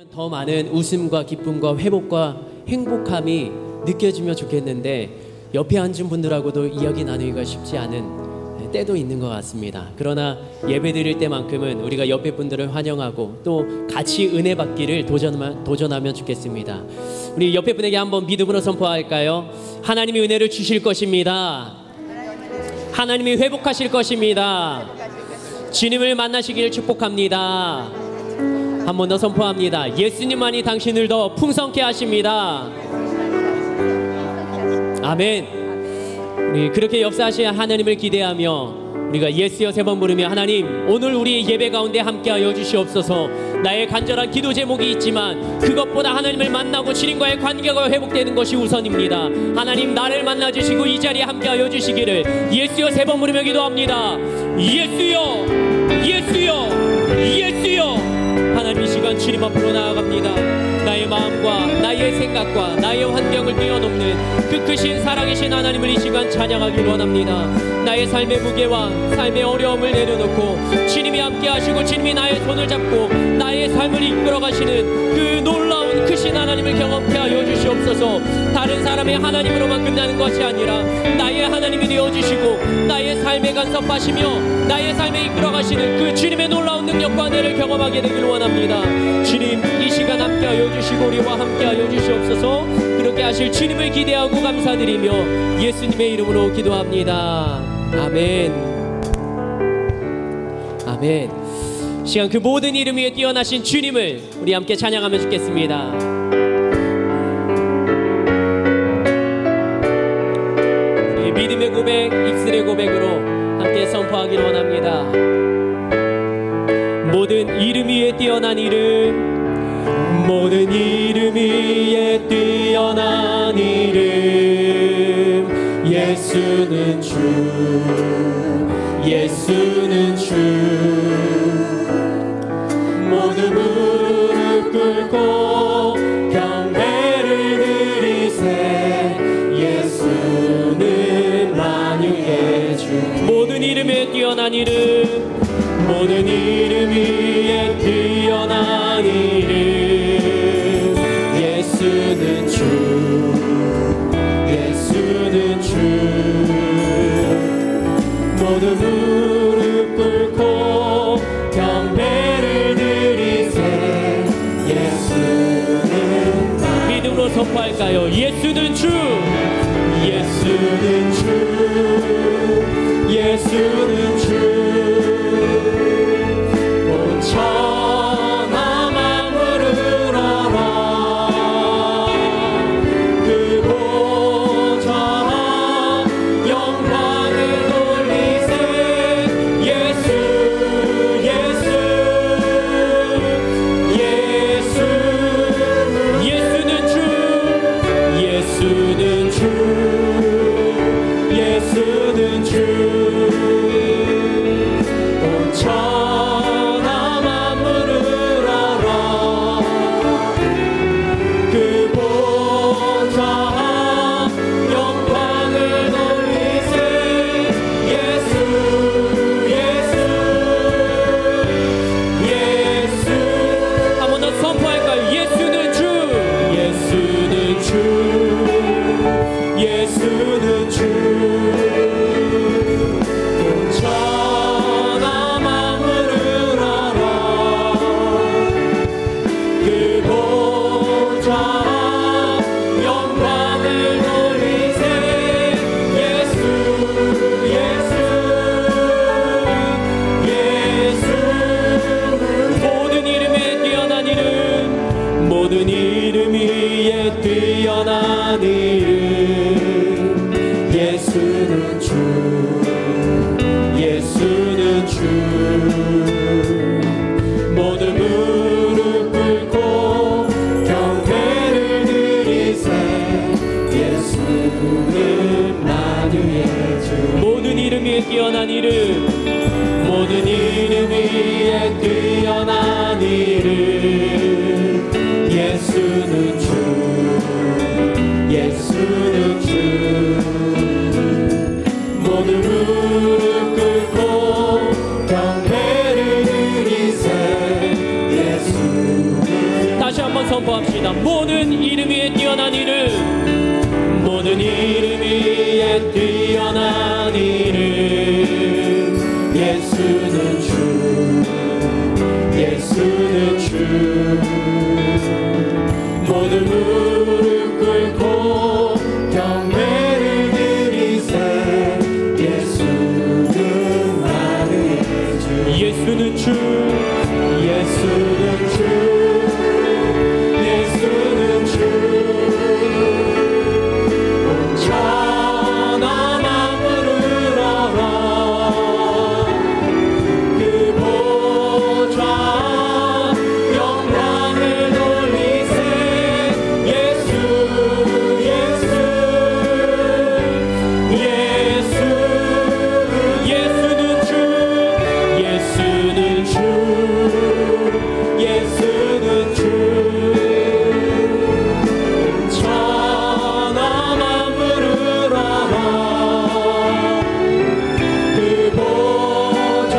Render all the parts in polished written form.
더 많은 웃음과 기쁨과 회복과 행복함이 느껴지면 좋겠는데 옆에 앉은 분들하고도 이야기 나누기가 쉽지 않은 때도 있는 것 같습니다. 그러나 예배 드릴 때만큼은 우리가 옆에 분들을 환영하고 또 같이 은혜 받기를 도전하면 좋겠습니다. 우리 옆에 분에게 한번 믿음으로 선포할까요? 하나님이 은혜를 주실 것입니다. 하나님이 회복하실 것입니다. 주님을 만나시기를 축복합니다. 한 번 더 선포합니다. 예수님만이 당신을 더 풍성케 하십니다. 아멘. 우리 그렇게 역사하실 하나님을 기대하며 우리가 예수여 세 번 부르며, 하나님 오늘 우리 예배 가운데 함께하여 주시옵소서. 나의 간절한 기도 제목이 있지만 그것보다 하나님을 만나고 주님과의 관계가 회복되는 것이 우선입니다. 하나님 나를 만나주시고 이 자리에 함께하여 주시기를 예수여 세 번 부르며 기도합니다. 예수여, 예수여, 예수여. 하나님 이 시간 주님 앞으로 나아갑니다. 나의 마음과 나의 생각과 나의 환경을 뛰어넘는 그 크신 살아계신 하나님을 이 시간 찬양하길 원합니다. 나의 삶의 무게와 삶의 어려움을 내려놓고 주님이 함께 하시고 주님이 나의 손을 잡고 나의 삶을 이끌어 가시는 그 놀라운 크신 하나님을 경험케 하여 주시옵소서. 다른 사람의 하나님으로만 끝나는 것이 아니라 나의 하나님이 되어주시고 나의 삶에 간섭하시며 나의 삶에 이끌어 가시는 그 주님의 놀라운 능력과 은혜를 경험하게 되길 원합니다. 주님 이 시간 함께 하여 주시고 우리와 함께 하여 주시옵소서. 그렇게 하실 주님을 기대하고 감사드리며 예수님의 이름으로 기도합니다. 아멘. 아멘. 시간 그 모든 이름 위에 뛰어나신 주님을 우리 함께 찬양하며 죽겠습니다. 믿음의 고백, 입술의 고백으로 함께 선포하기를 원합니다. 모든 이름 위에 뛰어난 이름, 모든 이름 위에 뛰어난 이름, 예수는 주, 예수는 주. 모두 무릎 꿇고 경배를 드리세, 예수는 만유의 주. 모든 이름에 뛰어난 이름, 모든 이름 위에 뛰어난 이름, 예수는 주, 예수는 주. 모두 무릎 꿇고 경배를 드리세, 예수는 믿음으로 선포할까요? 예수는 주, 예수는 주, 예수는 주. 온 천하 만물을 알아 그 보좌 영광을 돌리세, 예수, 예수, 예수. 예수는 주, 예수는 주, 예수는 주. 온 천하 만물을 알아 그 보좌 영광을 돌리세, 예수, 예수, 예수. 한 번 더 선포할까요? 예수는 주, 예수는 주, 예수는 주. 온 천하 만물을 알아 그 보좌 영광을 돌리세, 예수, 예수, 예수. 모든 이름에 뛰어난 이름, 모든 이름 위에 뛰어난 이름, 예수는 주, 예수는 주. 모두 무릎 꿇고 경배를 드리세, 예수는 만유의 주. 모든 이름 위에 뛰어난 이름, 모든 이름 위에 뛰어난 이름, 예수는 주, 예수, 선포합시다. 모든 이름 위에 뛰어난 이름, 모든 이름 위에 뛰어난 이름, 예수는 주, 예수는 주. 모든 무릎 꿇고 경배를 드리세. 예수는 나의 주, 예수는 주, 예수는 주, 예수는 주. 온 천하 만물을 알아. 그 보좌 영광을 돌리세. 예수, 예수, 예수. 예수는 주, 예수는 주, 예수는 주. 천하 만물을 알아. 그 보좌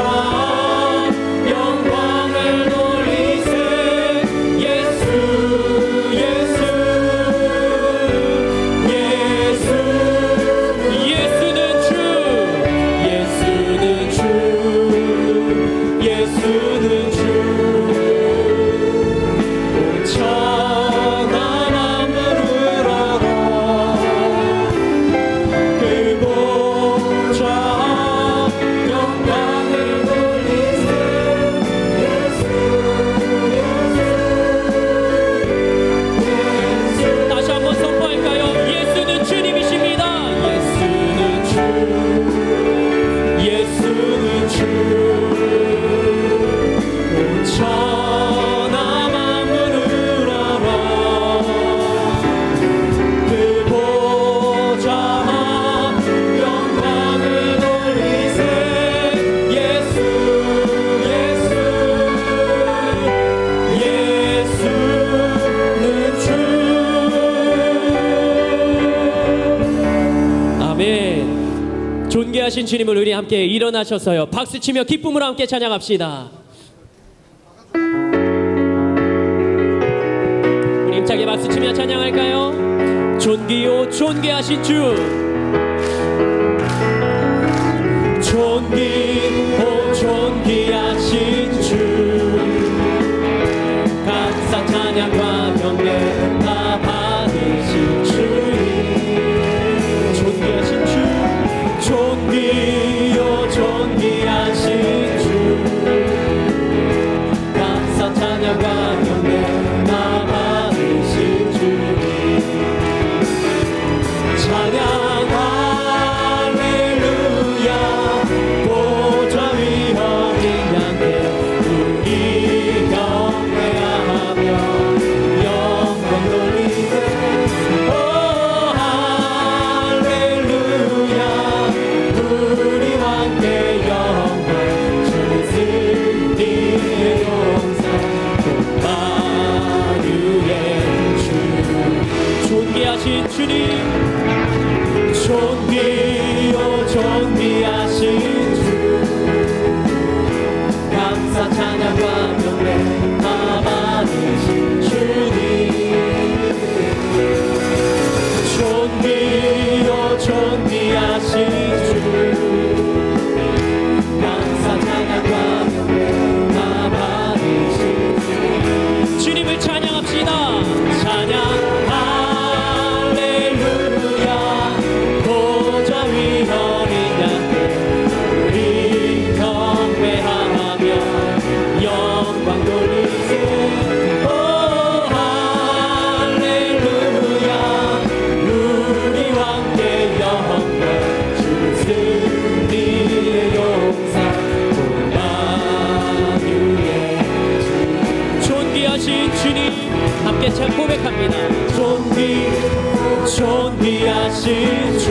영광을 돌리세. 예수, 예수, 예수. 예수는 주, 예수는 주, 예수는 주. 온 천하 만물을 알아. 그 보좌 영광을 돌리세. 예수, 예수. 다시 한번 선포할까요? 예수는 주님이십니다. 예수는 주, 예수는 주. 온 천하 만물을 알아. 그 보좌 영광을 돌리세. 예수, 예수, 예수는 주. 아멘. 존귀하신 주님을 우리 함께 일어나셔서요, 박수치며 기쁨으로 함께 찬양합시다. 우리 힘차게 박수치며 찬양할까요? 존귀요 존귀하신 주, 존귀요 존귀하신 주. 감사 찬양과 경배 다 받으신 주님. 존귀하신 주, 존귀요 존귀하신 주. 감사 찬양과 경배 다 받으신 주님. 찬양 할렐루야. 보좌 위 어린 양께 우리 경배하며 영광 돌리세. 오 할렐루야. 우리 함께 영광 주승리의 용사 마류의 주. 존귀하신 주님, 존귀요 존귀하신 주. 감사 찬양과 경배 다 받으신 주님. 존귀요 존귀하신 주. 감사 찬양과 경배 다 받으신 주. 주님을 찬양합시다. 찬양 할렐루야. 보좌 위 어린 양께 우리 경배하며 영광 돌리세. 오 할렐루야. 우리 함께 영광 주승리의 용사 마류의 주. 존귀하신 주님 함께 참 고백합니다. 존귀하신 주.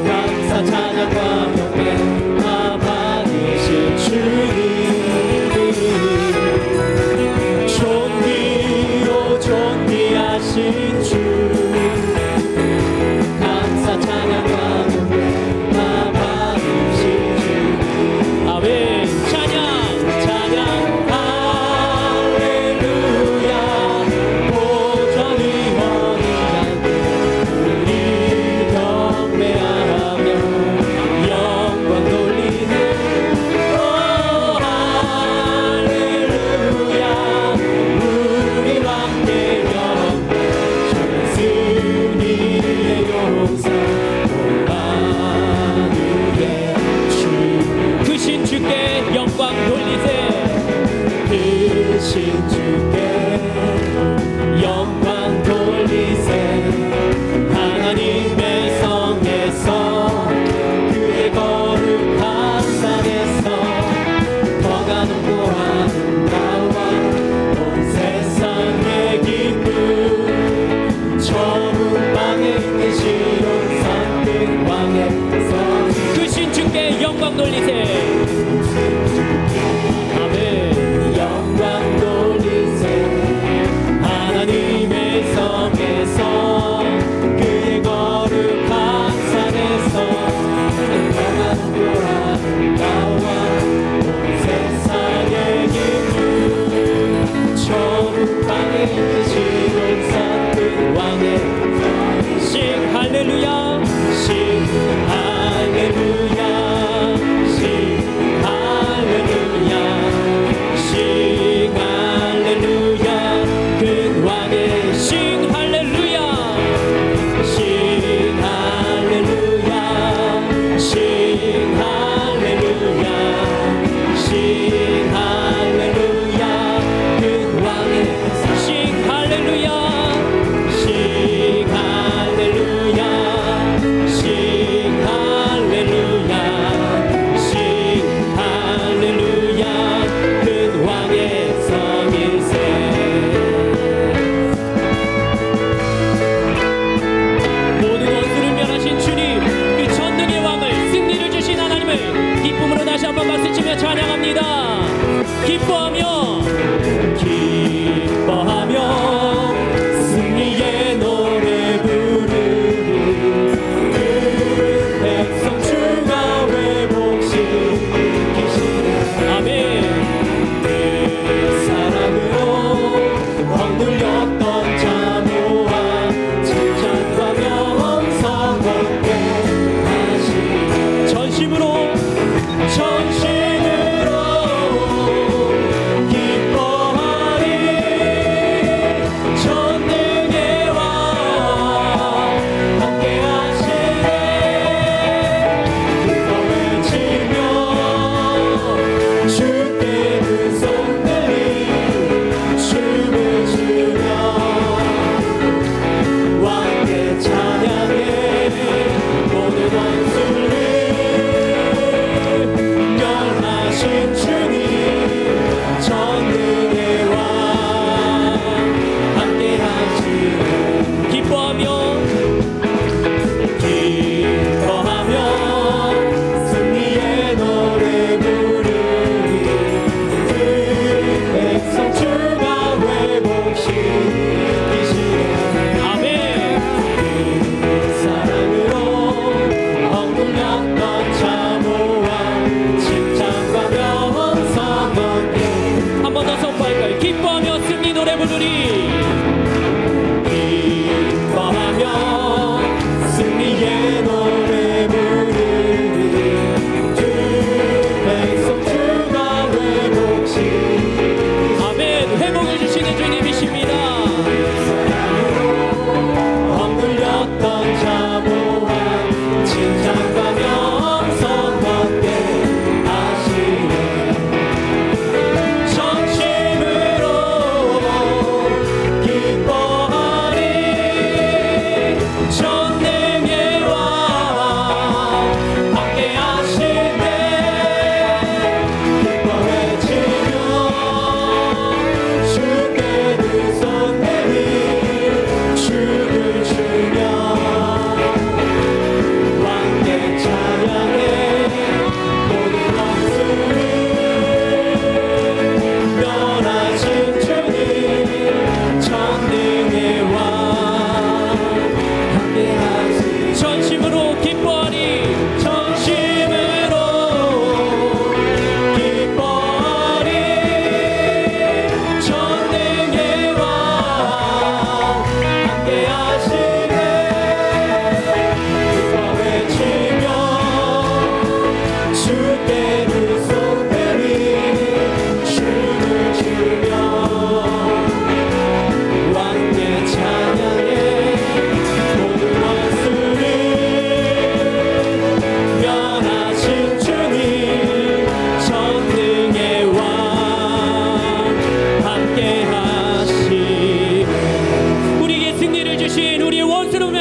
감사 찬양과 경배 다 받으신 주님. 존귀요 존귀하신 주. 감사 찬양과 경배 다 받으신 주. 아멘. 찬양 찬양 할렐루야. 주께 영광 돌리세. 하나님의 성에서 그의 거룩한 산에서 더가 높고 아름다워 온 세상의 기쁨. 저문 방에 있는 시온 산들 왕에서 그 신주께 영광 돌리세. 아멘. 영광 돌리세. 하나님의 성에서 그의 거룩한 산에서 영광 아름다워 온 세상의 기쁨. 저문 방에 있는 시온 산들 왕의 싱 할렐루야. 싱 할렐루야. 싱 할렐루야. 싱 할렐루야. 그 왕의 싱 할렐루야. 싱 할렐루야. 싱 할렐루야. 싱 할렐루야. 그 왕의 싱 할렐루야. 싱 할렐루야. 싱 할렐루야. 싱 할렐루야. 그 왕의 성일세. 모든 원수를 멸하신 주님, 그 전능의 왕을 승리를 주신 하나님을 기쁨으로 다시 한번 박수치며 찬양합니다. 기뻐하며 승리의 노래 부르리. 그 백성 주가 회복시키시네. 아멘. 그 사랑으로 억눌렸던 자모와 칭찬과 명성 얻게 하시네. 전심으로 기뻐하리. 전능의 왕 함께 하시네. 그거 외치며 주께 두 손 들리 춤을 추며 왕께 찬양해. 모든 원수를 멸하신 주님, 전능의 왕 함께 하시네. 기뻐하며 승리의 노래 부르리. 그 백성 주가 회복시키시네. 아멘. 그 사랑으로 억눌렸던 자모와 칭찬과 명성 얻게. 한 번 더 선포할까요? 기뻐하며 승리 노래 부르리. 기뻐하며 승리의 노래 부르리. 그 백성 주가 회복시키시네. 아멘. 회복해 주시는 주님이십니다. 억눌렸던 자모와 칭찬과 명성 얻게 하시네. 전심으로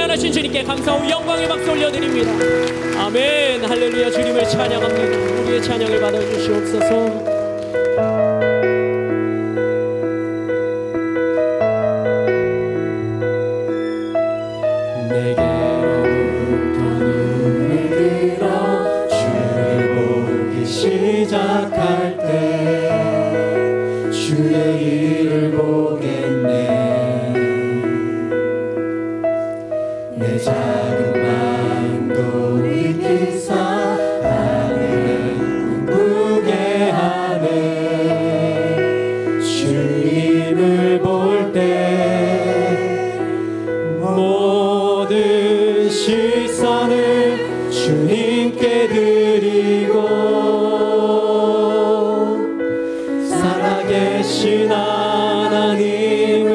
충만하신 주님께 감사하고 영광의 박수 올려드립니다. 아멘. 할렐루야. 주님을 찬양합니다. 우리의 찬양을 받아주시옵소서. 시작할 때 주의 일을 보겠네. 내 작은 마음도 익히사 하늘을 꿈꾸게 하네. 주님을 볼 때 모든 시선을 주님께 드리고 살아계신 하나님을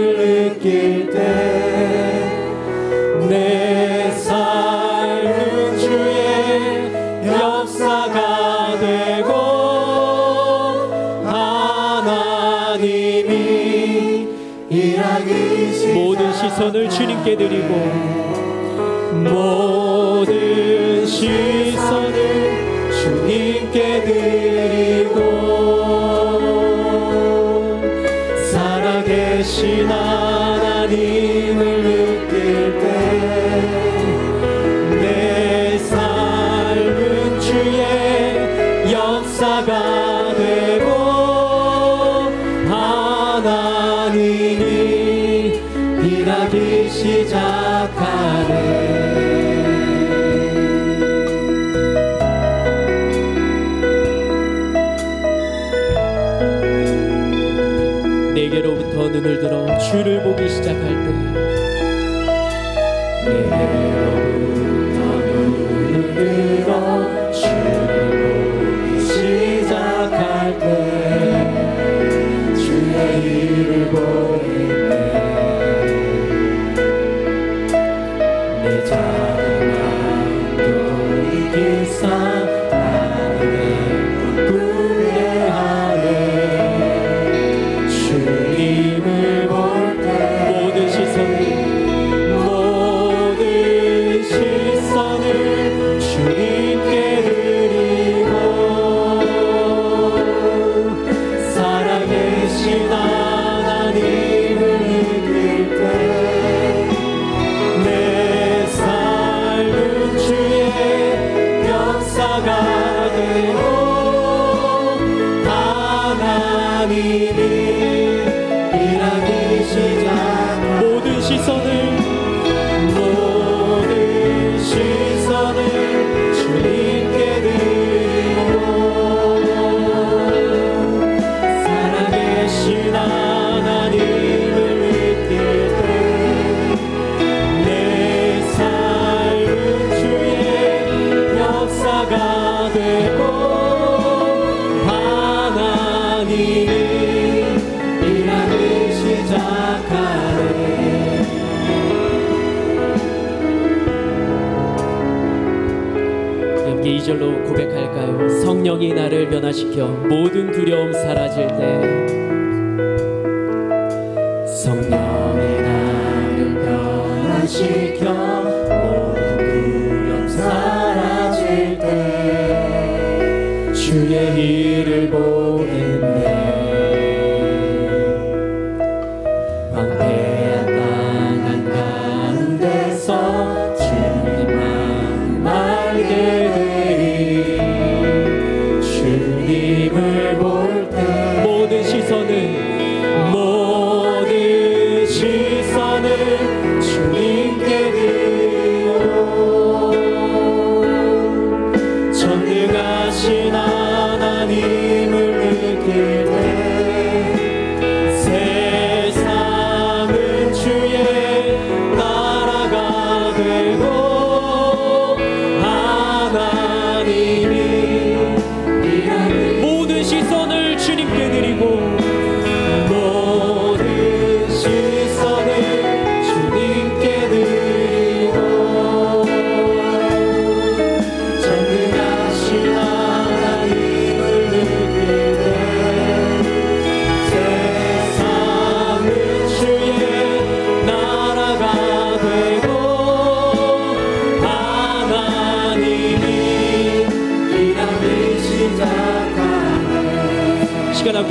느낄 때 내 삶은 주의 역사가 되고 하나님이 일하기 시작. 모든 시선을 주님께 드리고 모든 시선을 주님께 드리고 살아계신 하나님을 느낄 때 내 삶은 주의 역사가 되고 하나님이 일하기 시작하네. 내게로부터 눈을 들어 주를 보기 시작할 때 내게로부터 눈을 들어 주를 보기 시작할 때 주의 일을 보이네. 내 작은 마음도 익히사 하늘을 꿈꾸게 하네. 주님을 볼 때 모든 시선을 주님께 드리고 살아계신 하나님을 느낄 때 내 삶은 주의 역사가 되고 하나님이 일하기 시작. 모든 시선을 주님께 드리고 살아계신 하나님을 느낄 때 내 삶은 주의 역사가 되고 하나님이 일하기 시작하네. 함께 2절로 고백할까요? 성령이 나를 변화시켜 모든 두려움 사라질 때 성령이 나를 변화시켜 모든 두려움 사라질 때 주의 일을 보겠네. 황폐한 땅 한가운데서 주님만 알게 되리. 주님을 볼 때 모든 시선을 주님께 드리고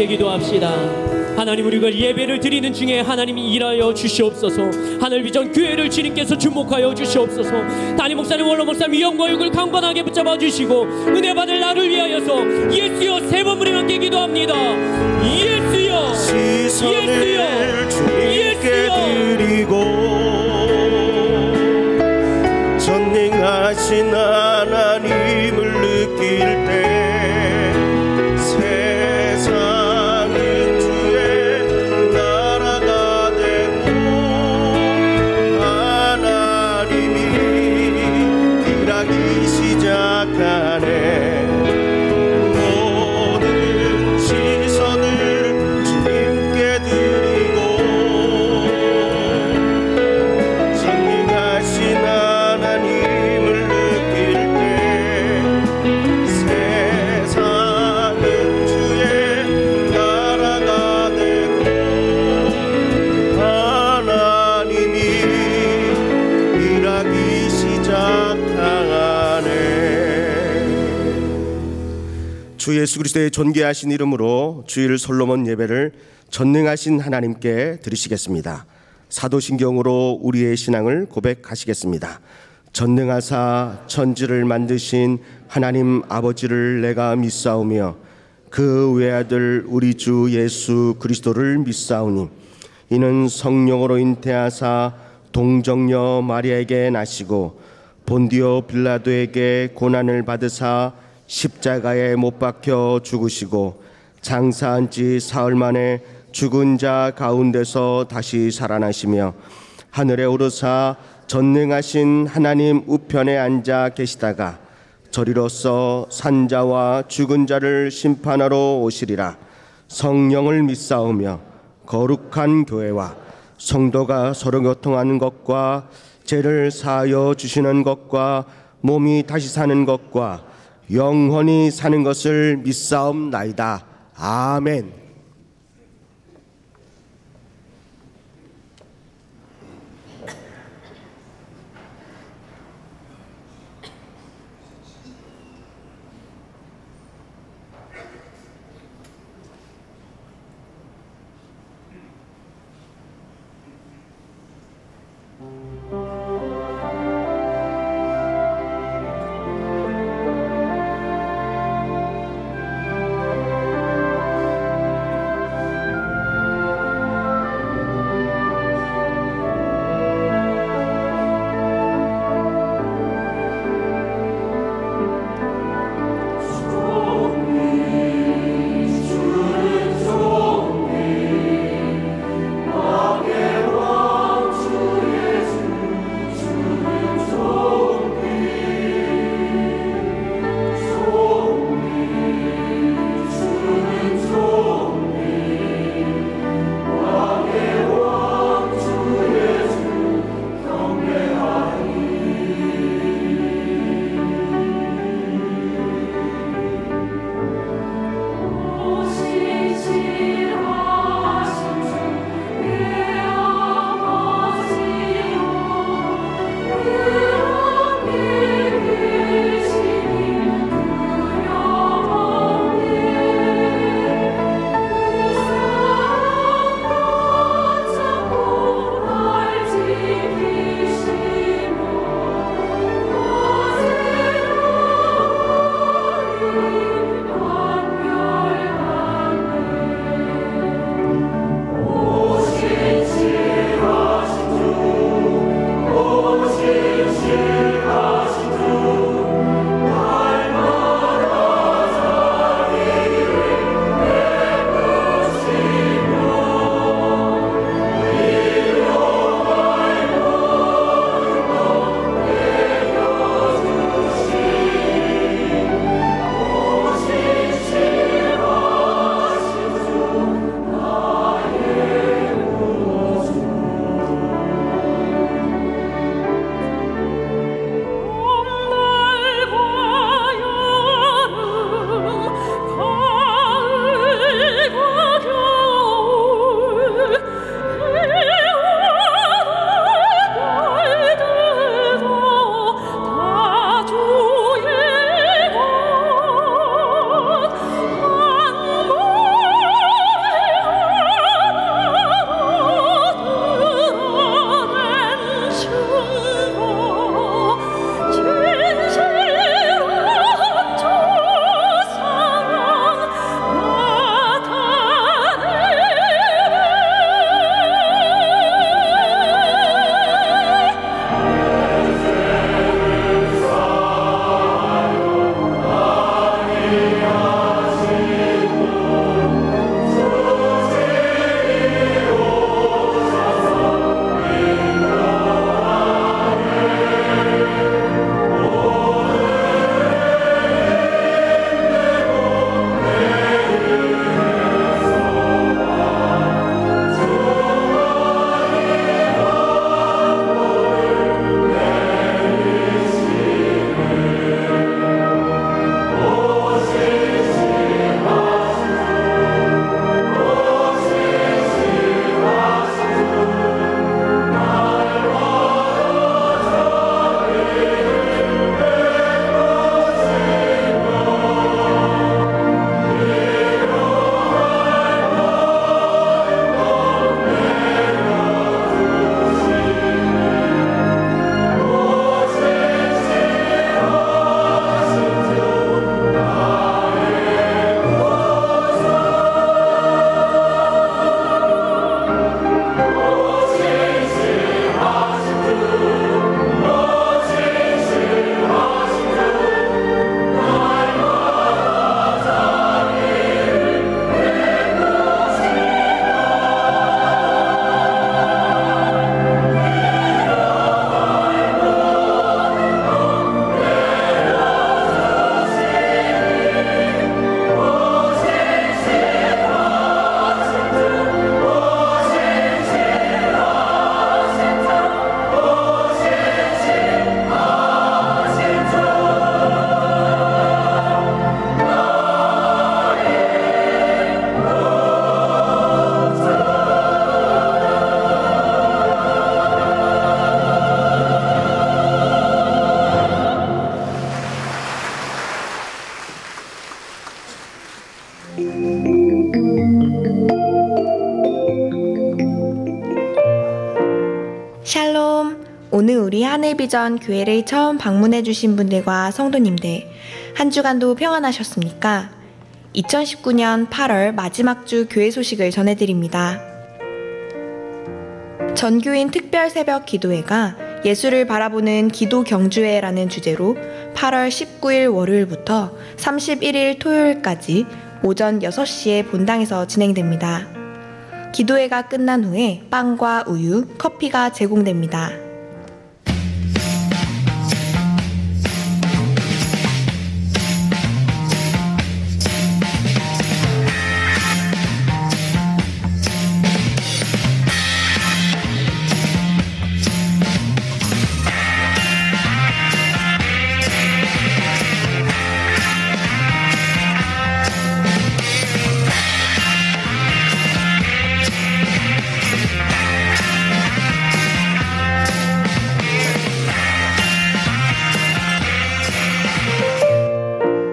함께 기도합시다. 하나님, 우리가 예배를 드리는 중에 하나님이 일하여 주시옵소서. 하늘 비전 교회를 주님께서 주목하여 주시옵소서. 담임 목사님, 원로 목사님 영과 육을 강건하게 붙잡아 주시고 은혜 받을 나를 위하여서 예수여 세 번 부르며 함께 기도합니다. 예수여, 시선을 주님께 드리고 전능하신 하나님을 느낄 때 주 예수 그리스도의 존귀하신 이름으로 주일 솔로몬 예배를 전능하신 하나님께 드리시겠습니다. 사도신경으로 우리의 신앙을 고백하시겠습니다. 전능하사 천지를 만드신 하나님 아버지를 내가 믿사오며 그 외아들 우리 주 예수 그리스도를 믿사오니 이는 성령으로 잉태하사 동정녀 마리아에게 나시고 본디오 빌라도에게 고난을 받으사 십자가에 못 박혀 죽으시고 장사한 지 사흘 만에 죽은 자 가운데서 다시 살아나시며 하늘에 오르사 전능하신 하나님 우편에 앉아 계시다가 저리로서 산자와 죽은 자를 심판하러 오시리라. 성령을 믿사오며 거룩한 교회와 성도가 서로 교통하는 것과 죄를 사하여 주시는 것과 몸이 다시 사는 것과 영원히 사는 것을 믿사옵나이다. 아멘. 오늘 우리 하늘비전 교회를 처음 방문해 주신 분들과 성도님들, 한 주간도 평안하셨습니까? 2019년 8월 마지막 주 교회 소식을 전해드립니다. 전교인 특별 새벽 기도회가 예수를 바라보는 기도 경주회라는 주제로 8월 19일 월요일부터 31일 토요일까지 오전 6시에 본당에서 진행됩니다. 기도회가 끝난 후에 빵과 우유, 커피가 제공됩니다.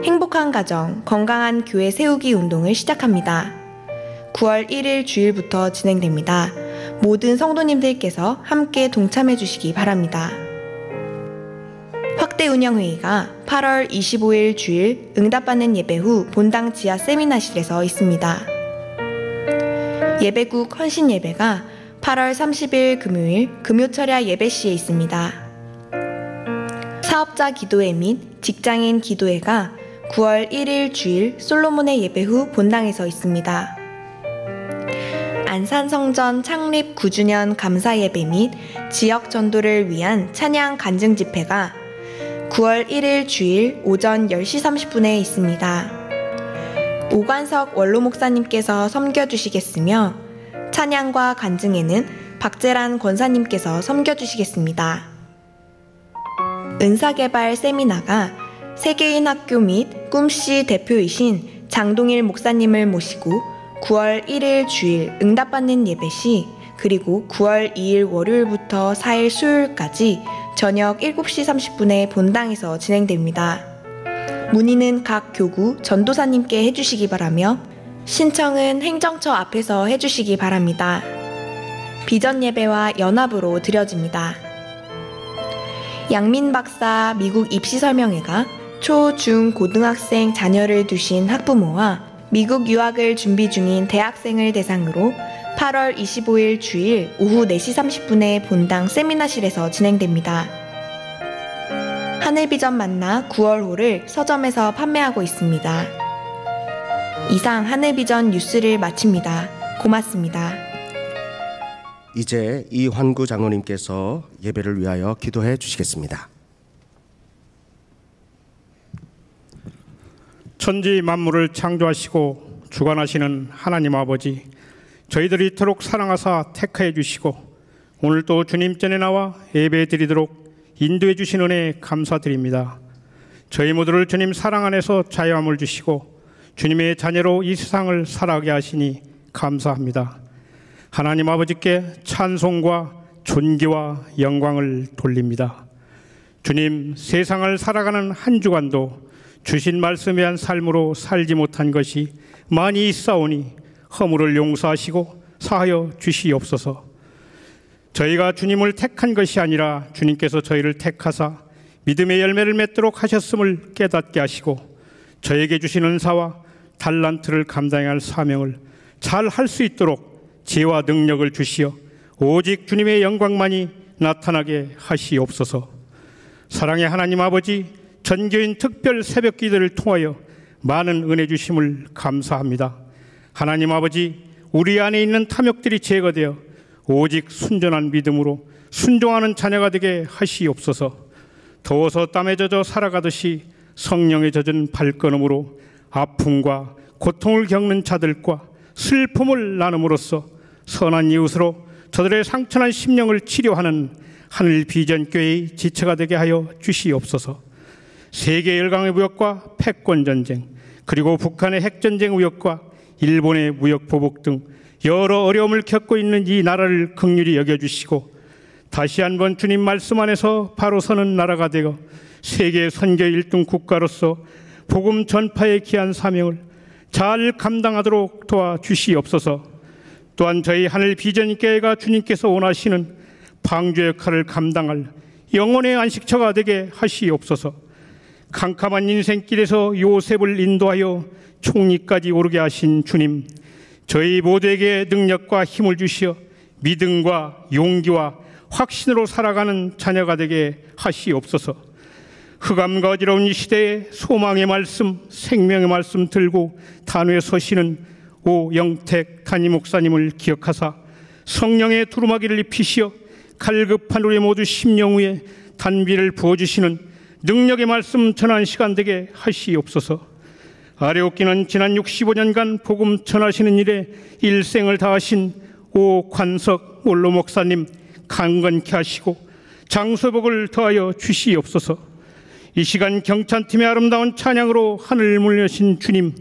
행복한 가정, 건강한 교회 세우기 운동을 시작합니다. 9월 1일 주일부터 진행됩니다. 모든 성도님들께서 함께 동참해 주시기 바랍니다. 확대 운영회의가 8월 25일 주일 응답받는 예배 후 본당 지하 세미나실에서 있습니다. 예배국 헌신 예배가 8월 30일 금요일 금요철야 예배시에 있습니다. 사업자 기도회 및 직장인 기도회가 9월 1일 주일 솔로몬의 예배 후 본당에서 있습니다. 안산성전 창립 9주년 감사 예배 및 지역 전도를 위한 찬양 간증 집회가 9월 1일 주일 오전 10시 30분에 있습니다. 오관석 원로 목사님께서 섬겨주시겠으며 찬양과 간증에는 박재란 권사님께서 섬겨주시겠습니다. 은사개발 세미나가 세계인 학교 및 꿈씨 대표이신 장동일 목사님을 모시고 9월 1일 주일 응답받는 예배시 그리고 9월 2일 월요일부터 4일 수요일까지 저녁 7시 30분에 본당에서 진행됩니다. 문의는 각 교구 전도사님께 해주시기 바라며 신청은 행정처 앞에서 해주시기 바랍니다. 비전 예배와 연합으로 드려집니다. 양민 박사 미국 입시 설명회가 초, 중, 고등학생 자녀를 두신 학부모와 미국 유학을 준비 중인 대학생을 대상으로 8월 25일 주일 오후 4시 30분에 본당 세미나실에서 진행됩니다. 하늘비전 만나 9월호를 서점에서 판매하고 있습니다. 이상 하늘비전 뉴스를 마칩니다. 고맙습니다. 이제 이환구 장로님께서 예배를 위하여 기도해 주시겠습니다. 천지 만물을 창조하시고 주관하시는 하나님 아버지, 저희들이 이토록 사랑하사 택하여 주시고 오늘 또 주님 전에 나와 예배 드리도록 인도해 주신 은혜에 감사드립니다. 저희 모두를 주님 사랑 안에서 자유함을 주시고 주님의 자녀로 이 세상을 살아가게 하시니 감사합니다. 하나님 아버지께 찬송과 존귀와 영광을 돌립니다. 주님, 세상을 살아가는 한 주간도 주신 말씀에 한 삶으로 살지 못한 것이 많이 있사오니 허물을 용서하시고 사하여 주시옵소서. 저희가 주님을 택한 것이 아니라 주님께서 저희를 택하사 믿음의 열매를 맺도록 하셨음을 깨닫게 하시고 저에게 주신 은사와 달란트를 감당해야 할 사명을 잘 할 수 있도록 지혜와 능력을 주시어 오직 주님의 영광만이 나타나게 하시옵소서. 사랑의 하나님 아버지, 전교인 특별 새벽 기도를 통하여 많은 은혜 주심을 감사합니다. 하나님 아버지, 우리 안에 있는 탐욕들이 제거되어 오직 순전한 믿음으로 순종하는 자녀가 되게 하시옵소서. 더워서 땀에 젖어 살아가듯이 성령에 젖은 발걸음으로 아픔과 고통을 겪는 자들과 슬픔을 나눔으로써 선한 이웃으로 저들의 상처난 심령을 치료하는 하늘 비전교회의 지체가 되게 하여 주시옵소서. 세계 열강의 무역과 패권전쟁, 그리고 북한의 핵전쟁 우역과 일본의 무역 보복 등 여러 어려움을 겪고 있는 이 나라를 긍휼히 여겨주시고 다시 한번 주님 말씀 안에서 바로 서는 나라가 되어 세계 선교 1등 국가로서 복음 전파의 귀한 사명을 잘 감당하도록 도와주시옵소서. 또한 저희 하늘 비전교회가 주님께서 원하시는 방주 역할을 감당할 영혼의 안식처가 되게 하시옵소서. 캄캄한 인생길에서 요셉을 인도하여 총리까지 오르게 하신 주님, 저희 모두에게 능력과 힘을 주시어 믿음과 용기와 확신으로 살아가는 자녀가 되게 하시옵소서. 흑암과 어지러운 이 시대에 소망의 말씀, 생명의 말씀 들고 단위에 서시는 오영택 담임 목사님을 기억하사 성령의 두루마기를 입히시어 갈급한 우리 모두 심령 위에 단비를 부어주시는 능력의 말씀 전하는 시간 되게 하시옵소서. 아뢰옵기는 지난 65년간 복음 전하시는 일에 일생을 다하신 오관석 원로 목사님 강건케 하시고 장소복을 더하여 주시옵소서. 이 시간 경찬팀의 아름다운 찬양으로 하늘을 물려신 주님,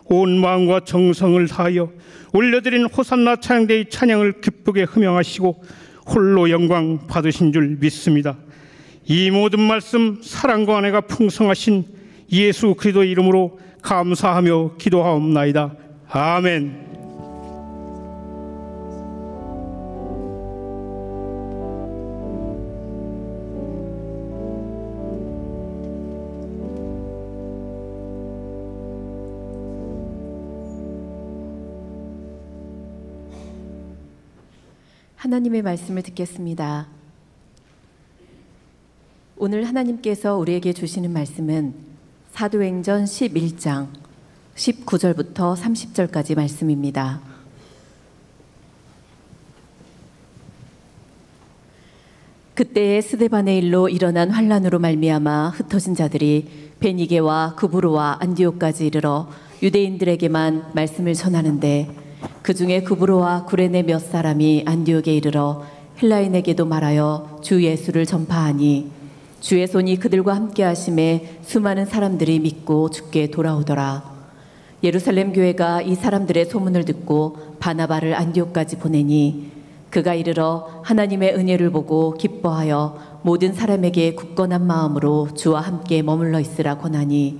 온 마음과 정성을 다하여 올려드린 호산나 찬양대의 찬양을 기쁘게 흠양하시고 홀로 영광 받으신 줄 믿습니다. 이 모든 말씀 사랑과 은혜가 풍성하신 예수 그리스도의 이름으로 감사하며 기도하옵나이다. 아멘. 하나님의 말씀을 듣겠습니다. 오늘 하나님께서 우리에게 주시는 말씀은 사도행전 11장 19절부터 30절까지 말씀입니다. 그때에 스데반의 일로 일어난 환란으로 말미암아 흩어진 자들이 베니게와 구브로와 안디옥까지 이르러 유대인들에게만 말씀을 전하는데, 그 중에 구브로와 구레네 몇 사람이 안디옥에 이르러 헬라인에게도 말하여 주 예수를 전파하니, 주의 손이 그들과 함께 하심에 수많은 사람들이 믿고 주께 돌아오더라. 예루살렘 교회가 이 사람들의 소문을 듣고 바나바를 안디옥까지 보내니, 그가 이르러 하나님의 은혜를 보고 기뻐하여 모든 사람에게 굳건한 마음으로 주와 함께 머물러 있으라 권하니,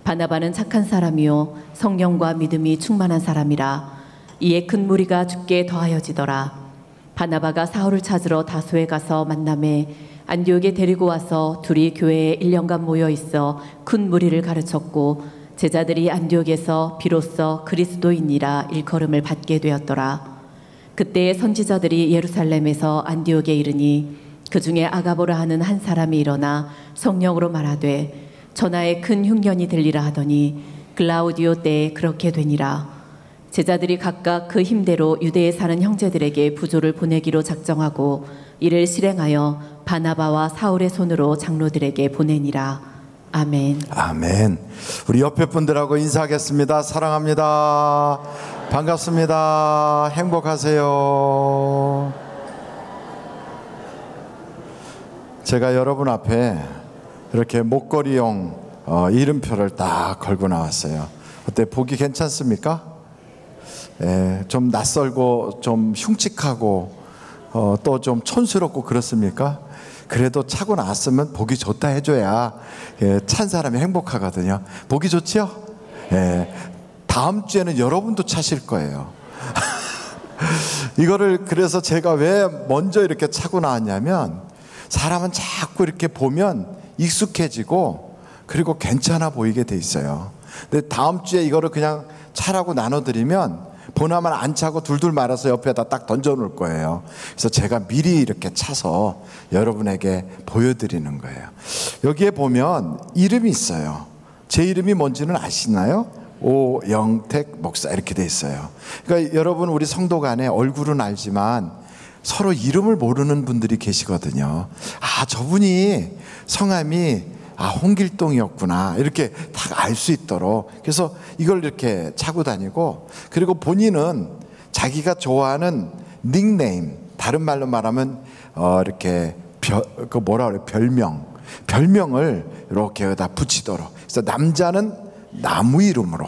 바나바는 착한 사람이요 성령과 믿음이 충만한 사람이라. 이에 큰 무리가 주께 더하여지더라. 바나바가 사울을 찾으러 다소에 가서 만남에 안디옥에 데리고 와서 둘이 교회에 1년간 모여 있어 큰 무리를 가르쳤고, 제자들이 안디옥에서 비로소 그리스도인이라 일컬음을 받게 되었더라. 그때의 선지자들이 예루살렘에서 안디옥에 이르니, 그 중에 아가보라 하는 한 사람이 일어나 성령으로 말하되 전하에 큰 흉년이 들리라 하더니, 글라우디오 때에 그렇게 되니라. 제자들이 각각 그 힘대로 유대에 사는 형제들에게 부조를 보내기로 작정하고 이를 실행하여 바나바와 사울의 손으로 장로들에게 보내니라. 아멘. 아멘. 우리 옆에 분들하고 인사하겠습니다. 사랑합니다. 반갑습니다. 행복하세요. 제가 여러분 앞에 이렇게 목걸이용 이름표를 딱 걸고 나왔어요. 어때? 보기 괜찮습니까? 좀 낯설고 좀 흉측하고 또 좀 촌스럽고 그렇습니까? 그래도 차고 나왔으면 보기 좋다 해줘야 찬 사람이 행복하거든요. 보기 좋죠? 다음 주에는 여러분도 차실 거예요. 이거를 그래서 제가 왜 먼저 이렇게 차고 나왔냐면, 사람은 자꾸 이렇게 보면 익숙해지고 그리고 괜찮아 보이게 돼 있어요. 근데 다음 주에 이거를 그냥 차라고 나눠드리면 보나만 안 차고 둘둘 말아서 옆에다 딱 던져 놓을 거예요. 그래서 제가 미리 이렇게 차서 여러분에게 보여드리는 거예요. 여기에 보면 이름이 있어요. 제 이름이 뭔지는 아시나요? 오영택 목사 이렇게 돼 있어요. 그러니까 여러분, 우리 성도 간에 얼굴은 알지만 서로 이름을 모르는 분들이 계시거든요. 아, 저분이 성함이 홍길동이었구나, 이렇게 다 알 수 있도록. 그래서 이걸 이렇게 차고 다니고, 그리고 본인은 자기가 좋아하는 닉네임, 다른 말로 말하면 이렇게 그 뭐라 그래, 별명을 이렇게 여기다 붙이도록. 그래서 남자는 나무 이름으로,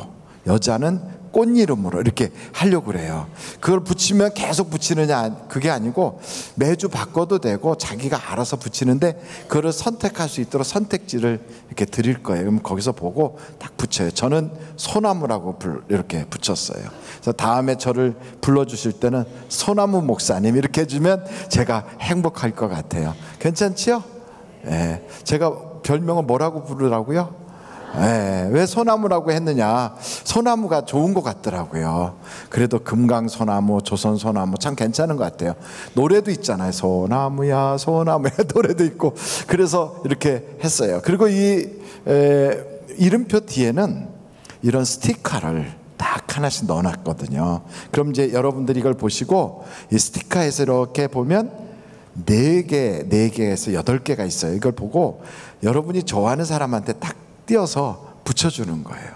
여자는 꽃 이름으로 이렇게 하려고 그래요. 그걸 붙이면 계속 붙이느냐, 그게 아니고 매주 바꿔도 되고 자기가 알아서 붙이는데, 그걸 선택할 수 있도록 선택지를 이렇게 드릴 거예요. 그럼 거기서 보고 딱 붙여요. 저는 소나무라고 이렇게 붙였어요. 그래서 다음에 저를 불러주실 때는 소나무 목사님 이렇게 해주면 제가 행복할 것 같아요. 괜찮지요? 예, 제가 별명을 뭐라고 부르라고요? 예, 왜 소나무라고 했느냐? 소나무가 좋은 것 같더라고요. 그래도 금강소나무, 조선소나무 참 괜찮은 것 같아요. 노래도 있잖아요. 소나무야 소나무야 노래도 있고. 그래서 이렇게 했어요. 그리고 이 이름표 뒤에는 이런 스티커를 딱 하나씩 넣어놨거든요. 그럼 이제 여러분들이 이걸 보시고 이 스티커에서 이렇게 보면 4개에서 8개가 있어요. 이걸 보고 여러분이 좋아하는 사람한테 딱 띄어서 붙여주는 거예요.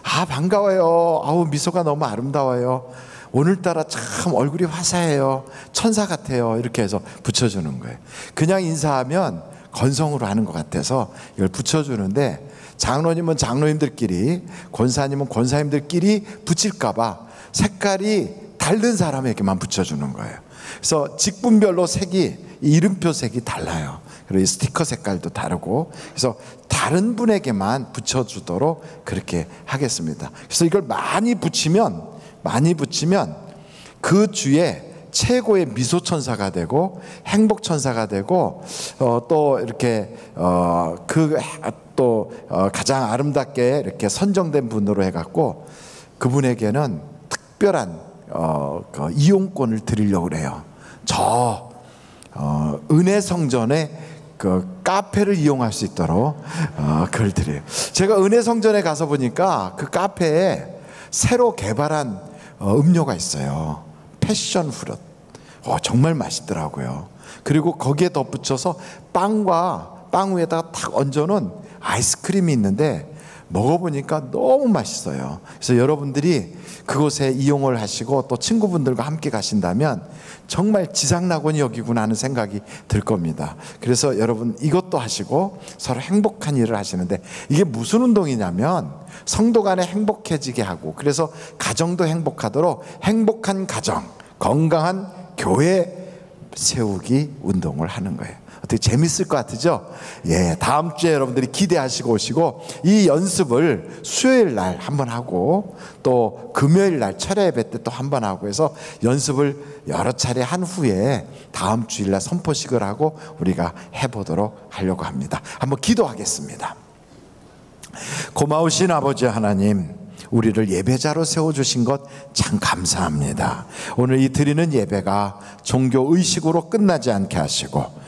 아, 반가워요. 아우, 미소가 너무 아름다워요. 오늘따라 참 얼굴이 화사해요. 천사 같아요. 이렇게 해서 붙여주는 거예요. 그냥 인사하면 건성으로 하는 것 같아서 이걸 붙여주는데, 장로님은 장로님들끼리, 권사님은 권사님들끼리 붙일까봐 색깔이 다른 사람에게만 붙여주는 거예요. 그래서 직분별로 색이, 이름표 색이 달라요. 그리고 이 스티커 색깔도 다르고, 그래서 다른 분에게만 붙여주도록 그렇게 하겠습니다. 그래서 이걸 많이 붙이면 그 주에 최고의 미소천사가 되고 행복천사가 되고, 또 이렇게 가장 아름답게 이렇게 선정된 분으로 해갖고 그분에게는 특별한 이용권을 드리려고 그래요. 저 은혜성전에 그 카페를 이용할 수 있도록 그걸 드려요. 제가 은혜성전에 가서 보니까 그 카페에 새로 개발한 음료가 있어요. 패션 프룻. 정말 맛있더라고요. 그리고 거기에 덧붙여서 빵 위에다가 탁 얹어놓은 아이스크림이 있는데 먹어보니까 너무 맛있어요. 그래서 여러분들이 그곳에 이용을 하시고 또 친구분들과 함께 가신다면 정말 지상낙원이 여기구나 하는 생각이 들 겁니다. 그래서 여러분 이것도 하시고 서로 행복한 일을 하시는데, 이게 무슨 운동이냐면 성도 간에 행복해지게 하고, 그래서 가정도 행복하도록 행복한 가정, 건강한 교회 세우기 운동을 하는 거예요. 어떻게 재밌을 것 같으죠? 예, 다음 주에 여러분들이 기대하시고 오시고, 이 연습을 수요일 날 한번 하고 또 금요일 날 철야 예배 때 또 한번 하고 해서 연습을 여러 차례 한 후에 다음 주일 날 선포식을 하고 우리가 해보도록 하려고 합니다. 한번 기도하겠습니다. 고마우신 아버지 하나님, 우리를 예배자로 세워주신 것 참 감사합니다. 오늘 이 드리는 예배가 종교 의식으로 끝나지 않게 하시고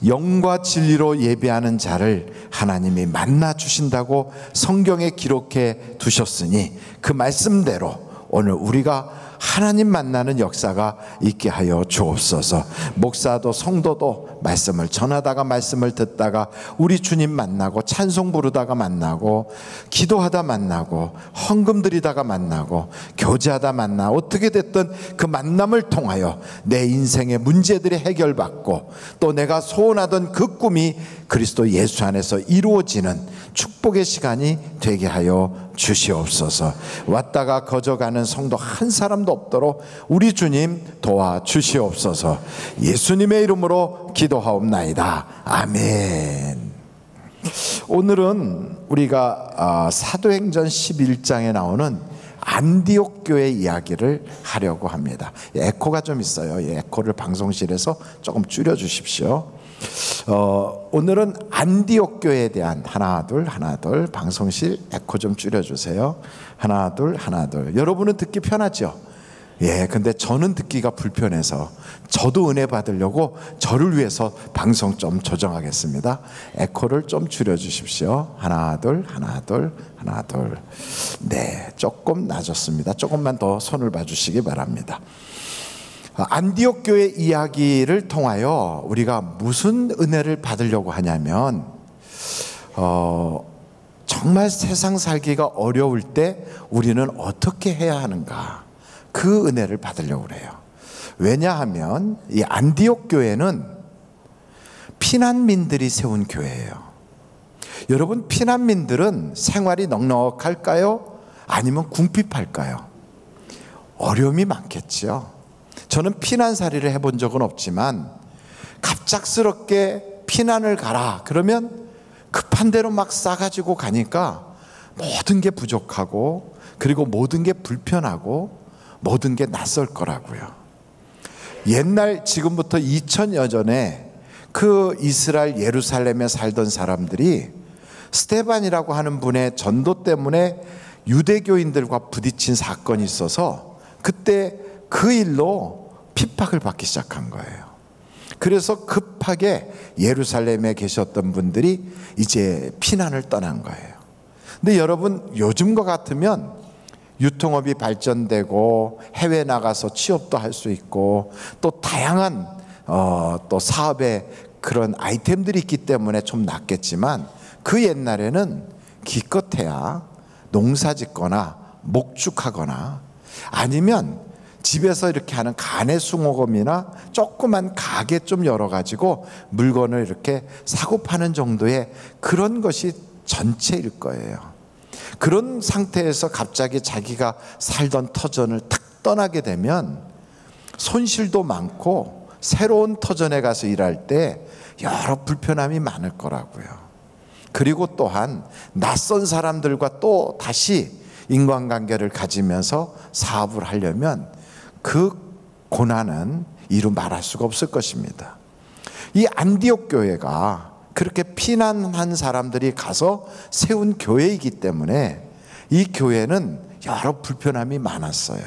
영과 진리로 예배하는 자를 하나님이 만나 주신다고 성경에 기록해 두셨으니 그 말씀대로 오늘 우리가 하나님 만나는 역사가 있게 하여 주옵소서. 목사도 성도도 말씀을 전하다가 말씀을 듣다가 우리 주님 만나고 찬송 부르다가 만나고 기도하다 만나고 헌금 드리다가 만나고 교제하다 만나 어떻게 됐든 그 만남을 통하여 내 인생의 문제들이 해결받고 또 내가 소원하던 그 꿈이 그리스도 예수 안에서 이루어지는 축복의 시간이 되게 하여 주시옵소서. 왔다가 거저가는 성도 한 사람도 없도록 우리 주님 도와주시옵소서. 예수님의 이름으로 기도하옵나이다. 아멘. 오늘은 우리가 사도행전 11장에 나오는 안디옥 교회 이야기를 하려고 합니다. 에코가 좀 있어요. 이 에코를 방송실에서 조금 줄여 주십시오. 오늘은 안디옥 교회에 대한 하나 둘 방송실 에코 좀 줄여주세요. 하나 둘. 여러분은 듣기 편하죠? 예, 근데 저는 듣기가 불편해서 저도 은혜 받으려고 저를 위해서 방송 좀 조정하겠습니다. 에코를 좀 줄여주십시오. 하나 둘. 네, 조금 낮았습니다. 조금만 더 손을 봐주시기 바랍니다. 안디옥 교회 이야기를 통하여 우리가 무슨 은혜를 받으려고 하냐면 정말 세상 살기가 어려울 때 우리는 어떻게 해야 하는가, 그 은혜를 받으려고 그래요. 왜냐하면 이 안디옥 교회는 피난민들이 세운 교회예요. 여러분, 피난민들은 생활이 넉넉할까요? 아니면 궁핍할까요? 어려움이 많겠죠. 저는 피난살이를 해본 적은 없지만 갑작스럽게 피난을 가라 그러면 급한 대로 막 싸가지고 가니까 모든 게 부족하고 그리고 모든 게 불편하고 모든 게 낯설 거라고요. 옛날 지금부터 2000여 전에 그 이스라엘 예루살렘에 살던 사람들이 스데반이라고 하는 분의 전도 때문에 유대교인들과 부딪힌 사건이 있어서 그때 그 일로 핍박을 받기 시작한 거예요. 그래서 급하게 예루살렘에 계셨던 분들이 이제 피난을 떠난 거예요. 근데 여러분, 요즘과 같으면 유통업이 발전되고 해외 나가서 취업도 할 수 있고 또 다양한 또 사업의 그런 아이템들이 있기 때문에 좀 낫겠지만, 그 옛날에는 기껏해야 농사 짓거나 목축하거나 아니면 집에서 이렇게 하는 가내수공업이나 조그만 가게 좀 열어가지고 물건을 이렇게 사고 파는 정도의 그런 것이 전체일 거예요. 그런 상태에서 갑자기 자기가 살던 터전을 탁 떠나게 되면 손실도 많고 새로운 터전에 가서 일할 때 여러 불편함이 많을 거라고요. 그리고 또한 낯선 사람들과 또 다시 인간관계를 가지면서 사업을 하려면 그 고난은 이루 말할 수가 없을 것입니다. 이 안디옥 교회가 그렇게 피난한 사람들이 가서 세운 교회이기 때문에 이 교회는 여러 불편함이 많았어요.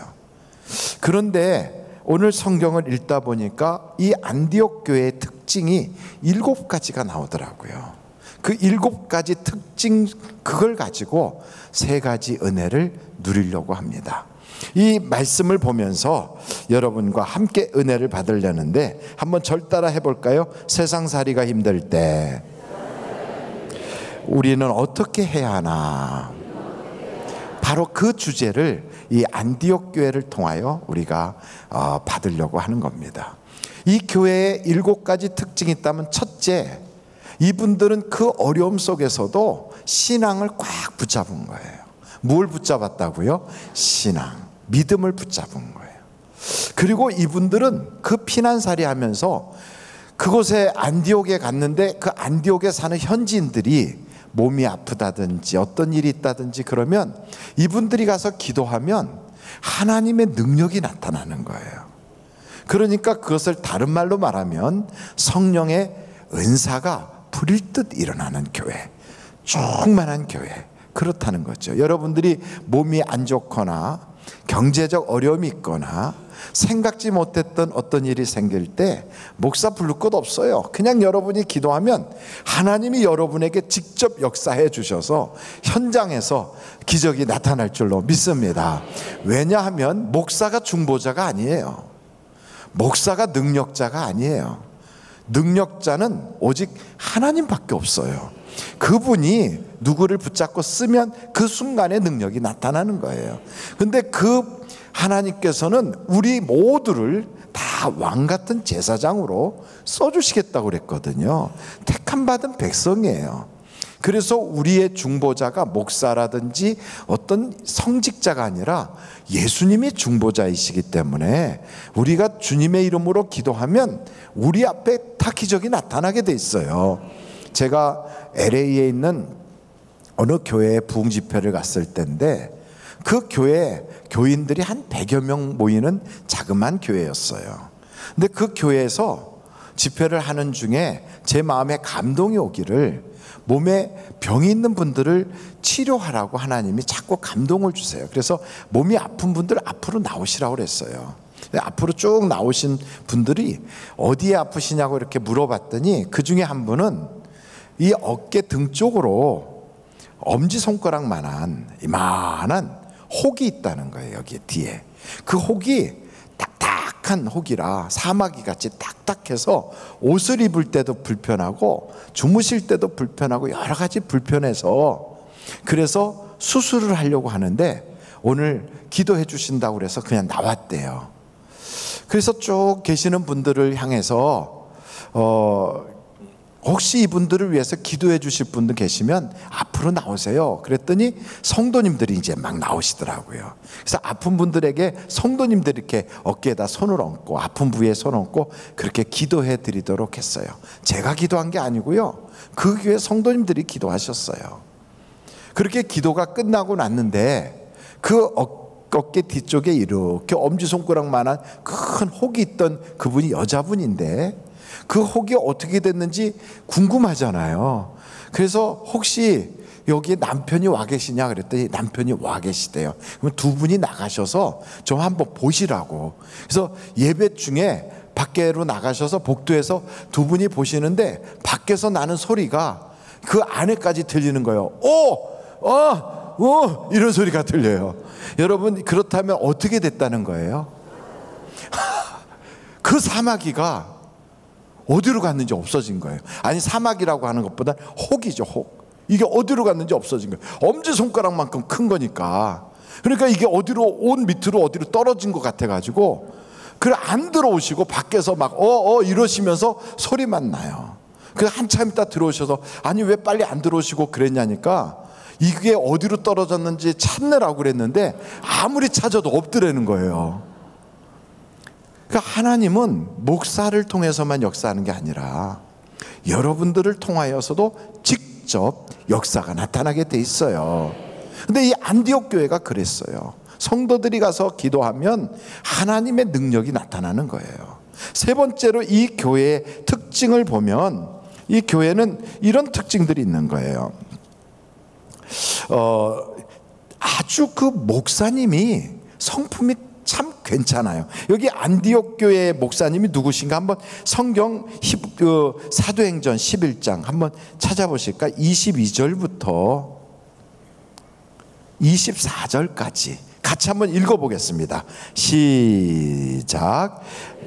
그런데 오늘 성경을 읽다 보니까 이 안디옥 교회의 특징이 7가지가 나오더라고요. 그 7가지 특징, 그걸 가지고 3가지 은혜를 누리려고 합니다. 이 말씀을 보면서 여러분과 함께 은혜를 받으려는데 한번 절 따라 해볼까요? 세상살이가 힘들 때 우리는 어떻게 해야 하나? 바로 그 주제를 이 안디옥 교회를 통하여 우리가 받으려고 하는 겁니다. 이 교회에 7가지 특징이 있다면, 첫째, 이분들은 그 어려움 속에서도 신앙을 꽉 붙잡은 거예요. 뭘 붙잡았다고요? 신앙, 믿음을 붙잡은 거예요. 그리고 이분들은 그 피난살이 하면서 그곳에 안디옥에 갔는데 그 안디옥에 사는 현지인들이 몸이 아프다든지 어떤 일이 있다든지 그러면 이분들이 가서 기도하면 하나님의 능력이 나타나는 거예요. 그러니까 그것을 다른 말로 말하면 성령의 은사가 불일듯 일어나는 교회, 충만한 교회, 그렇다는 거죠. 여러분들이 몸이 안 좋거나 경제적 어려움이 있거나 생각지 못했던 어떤 일이 생길 때 목사 부를 것 없어요. 그냥 여러분이 기도하면 하나님이 여러분에게 직접 역사해 주셔서 현장에서 기적이 나타날 줄로 믿습니다. 왜냐하면 목사가 중보자가 아니에요. 목사가 능력자가 아니에요. 능력자는 오직 하나님밖에 없어요. 그분이 누구를 붙잡고 쓰면 그 순간에 능력이 나타나는 거예요. 근데 그 하나님께서는 우리 모두를 다 왕같은 제사장으로 써주시겠다고 그랬거든요. 택함 받은 백성이에요. 그래서 우리의 중보자가 목사라든지 어떤 성직자가 아니라 예수님이 중보자이시기 때문에 우리가 주님의 이름으로 기도하면 우리 앞에 다 기적이 나타나게 돼 있어요. 제가 LA에 있는 어느 교회에 부흥 집회를 갔을 때인데 그 교회 교인들이 한 100여 명 모이는 자그마한 교회였어요. 근데 그 교회에서 집회를 하는 중에 제 마음에 감동이 오기를, 몸에 병이 있는 분들을 치료하라고 하나님이 자꾸 감동을 주세요. 그래서 몸이 아픈 분들 앞으로 나오시라고 그랬어요. 앞으로 쭉 나오신 분들이 어디에 아프시냐고 이렇게 물어봤더니 그 중에 한 분은 이 어깨 등 쪽으로 엄지손가락만한 이만한 혹이 있다는 거예요. 여기 뒤에 그 혹이 딱딱한 혹이라 사마귀 같이 딱딱해서 옷을 입을 때도 불편하고 주무실 때도 불편하고 여러 가지 불편해서 그래서 수술을 하려고 하는데 오늘 기도해 주신다고 그래서 그냥 나왔대요. 그래서 쭉 계시는 분들을 향해서 혹시 이분들을 위해서 기도해 주실 분들 계시면 앞으로 나오세요. 그랬더니 성도님들이 이제 막 나오시더라고요. 그래서 아픈 분들에게 성도님들이 이렇게 어깨에다 손을 얹고 아픈 부위에 손을 얹고 그렇게 기도해 드리도록 했어요. 제가 기도한 게 아니고요. 그 교회 성도님들이 기도하셨어요. 그렇게 기도가 끝나고 났는데 그 어깨 뒤쪽에 이렇게 엄지손가락만한 큰 혹이 있던 그분이 여자분인데 그 혹이 어떻게 됐는지 궁금하잖아요. 그래서 혹시 여기에 남편이 와 계시냐 그랬더니 남편이 와 계시대요. 그럼 두 분이 나가셔서 좀 한번 보시라고. 그래서 예배 중에 밖으로 나가셔서 복도에서 두 분이 보시는데 밖에서 나는 소리가 그 안에까지 들리는 거예요. 이런 소리가 들려요. 여러분, 그렇다면 어떻게 됐다는 거예요? 그 사마귀가 어디로 갔는지 없어진 거예요. 아니, 사마귀라고 하는 것보다 혹이죠, 혹. 이게 어디로 갔는지 없어진 거예요. 엄지손가락만큼 큰 거니까. 그러니까 이게 어디로, 옷 밑으로 어디로 떨어진 것 같아가지고 그래 안 들어오시고 밖에서 막 이러시면서 소리만 나요. 그 한참 있다 들어오셔서 아니 왜 빨리 안 들어오시고 그랬냐니까 이게 어디로 떨어졌는지 찾느라고 그랬는데 아무리 찾아도 없더라는 거예요. 그러니까 하나님은 목사를 통해서만 역사하는 게 아니라 여러분들을 통하여서도 직접 역사가 나타나게 돼 있어요. 근데 이 안디옥 교회가 그랬어요. 성도들이 가서 기도하면 하나님의 능력이 나타나는 거예요. 세 번째로 이 교회의 특징을 보면 이 교회는 이런 특징들이 있는 거예요. 아주 그 목사님이 성품이 참 괜찮아요. 여기 안디옥 교회의 목사님이 누구신가 한번 성경 사도행전 11장 한번 찾아보실까? 22절부터 24절까지 같이 한번 읽어보겠습니다. 시작.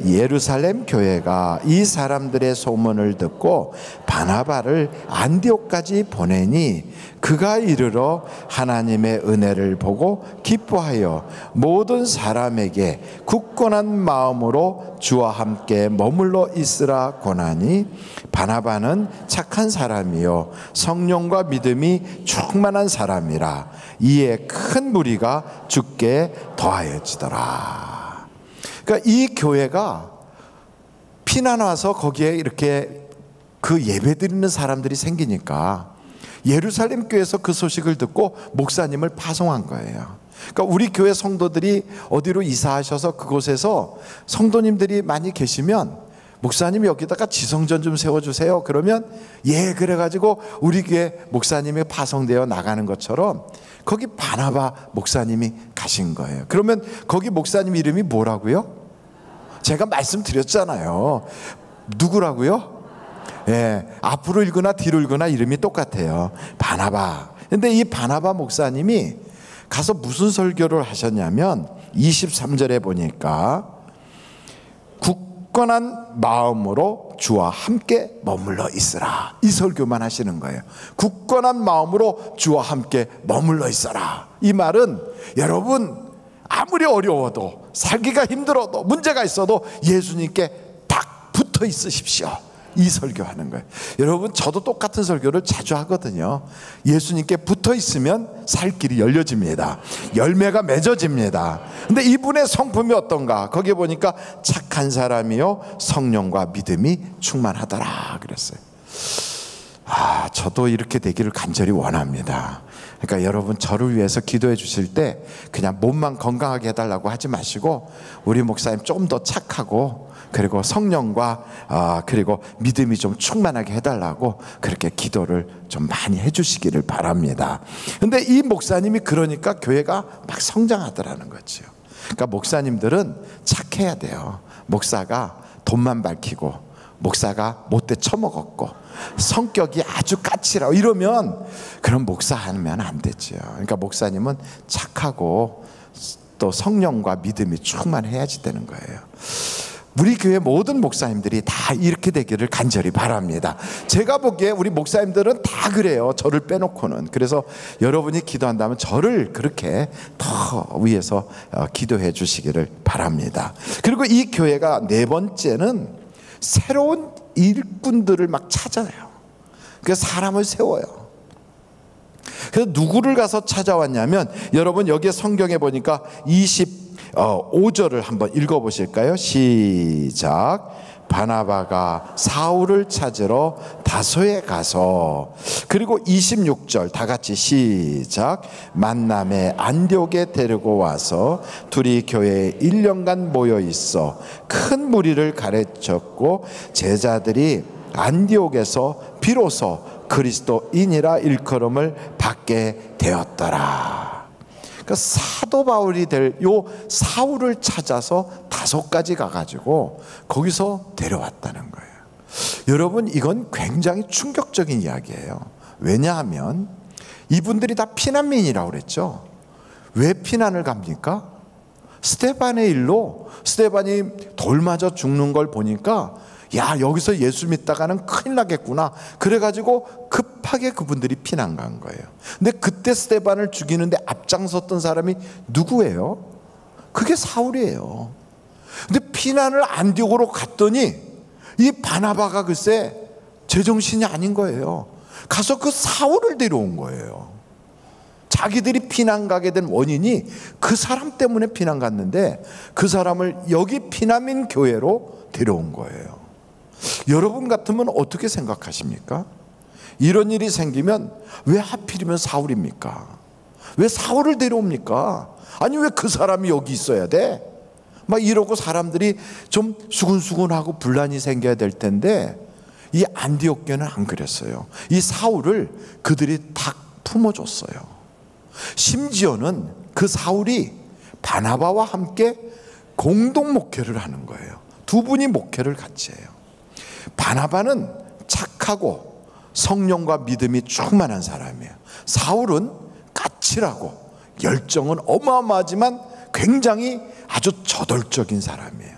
예루살렘 교회가 이 사람들의 소문을 듣고 바나바를 안디옥까지 보내니 그가 이르러 하나님의 은혜를 보고 기뻐하여 모든 사람에게 굳건한 마음으로 주와 함께 머물러 있으라 권하니 바나바는 착한 사람이요 성령과 믿음이 충만한 사람이라. 이에 큰 무리가 주께 더하여지더라. 그러니까 이 교회가 피난 와서 거기에 이렇게 그 예배 드리는 사람들이 생기니까 예루살렘 교회에서 그 소식을 듣고 목사님을 파송한 거예요. 그러니까 우리 교회 성도들이 어디로 이사하셔서 그곳에서 성도님들이 많이 계시면 목사님 여기다가 지성전 좀 세워주세요. 그러면 예 그래가지고 우리 교회 목사님이 파송되어 나가는 것처럼 거기 바나바 목사님이 가신 거예요. 그러면 거기 목사님 이름이 뭐라고요? 제가 말씀드렸잖아요. 누구라고요? 예, 앞으로 읽거나 뒤로 읽거나 이름이 똑같아요. 바나바. 근데 이 바나바 목사님이 가서 무슨 설교를 하셨냐면 23절에 보니까 굳건한 마음으로 주와 함께 머물러 있으라. 이 설교만 하시는 거예요. 굳건한 마음으로 주와 함께 머물러 있어라. 이 말은 여러분 아무리 어려워도 살기가 힘들어도 문제가 있어도 예수님께 딱 붙어 있으십시오. 이 설교하는 거예요. 여러분 저도 똑같은 설교를 자주 하거든요. 예수님께 붙어 있으면 살 길이 열려집니다. 열매가 맺어집니다. 근데 이분의 성품이 어떤가? 거기에 보니까 착한 사람이요 성령과 믿음이 충만하더라 그랬어요. 저도 이렇게 되기를 간절히 원합니다. 그러니까 여러분 저를 위해서 기도해 주실 때 그냥 몸만 건강하게 해달라고 하지 마시고 우리 목사님 좀 더 착하고 그리고 성령과 그리고 믿음이 좀 충만하게 해달라고 그렇게 기도를 좀 많이 해주시기를 바랍니다. 근데 이 목사님이 그러니까 교회가 막 성장하더라는 거죠. 그러니까 목사님들은 착해야 돼요. 목사가 돈만 밝히고 목사가 못돼 처먹었고 성격이 아주 까칠하고 이러면 그런 목사 하면 안 되죠. 그러니까 목사님은 착하고 또 성령과 믿음이 충만해야지 되는 거예요. 우리 교회 모든 목사님들이 다 이렇게 되기를 간절히 바랍니다. 제가 보기에 우리 목사님들은 다 그래요. 저를 빼놓고는. 그래서 여러분이 기도한다면 저를 그렇게 더 위해서 기도해 주시기를 바랍니다. 그리고 이 교회가 네 번째는 새로운 일꾼들을 막 찾아요. 그래서 사람을 세워요. 그래서 누구를 가서 찾아왔냐면 여러분 여기에 성경에 보니까 25절을 한번 읽어보실까요? 시작. 바나바가 사울을 찾으러 다소에 가서, 그리고 26절 다 같이 시작. 만남에 안디옥에 데리고 와서 둘이 교회에 1년간 모여 있어 큰 무리를 가르쳤고 제자들이 안디옥에서 비로소 그리스도인이라 일컬음을 받게 되었더라. 그러니까 사도 바울이 될 요 사울을 찾아서 다소까지 가가지고 거기서 데려왔다는 거예요. 여러분, 이건 굉장히 충격적인 이야기예요. 왜냐하면 이분들이 다 피난민이라고 그랬죠. 왜 피난을 갑니까? 스데반의 일로 스데반이 돌 맞아 죽는 걸 보니까 야, 여기서 예수 믿다가는 큰일 나겠구나. 그래가지고 급하게 그분들이 피난 간 거예요. 근데 그때 스데반을 죽이는데 앞장섰던 사람이 누구예요? 그게 사울이에요. 근데 피난을 안디옥으로 갔더니 이 바나바가 글쎄 제정신이 아닌 거예요. 가서 그 사울을 데려온 거예요. 자기들이 피난 가게 된 원인이 그 사람 때문에 피난 갔는데 그 사람을 여기 피난민 교회로 데려온 거예요. 여러분 같으면 어떻게 생각하십니까? 이런 일이 생기면 왜 하필이면 사울입니까? 왜 사울을 데려옵니까? 아니 왜 그 사람이 여기 있어야 돼? 막 이러고 사람들이 좀 수근수근하고 분란이 생겨야 될 텐데 이 안디옥 교회는 안 그랬어요. 이 사울을 그들이 다 품어줬어요. 심지어는 그 사울이 바나바와 함께 공동 목회를 하는 거예요. 두 분이 목회를 같이 해요. 바나바는 착하고 성령과 믿음이 충만한 사람이에요. 사울은 까칠하고 열정은 어마어마하지만 굉장히 아주 저돌적인 사람이에요.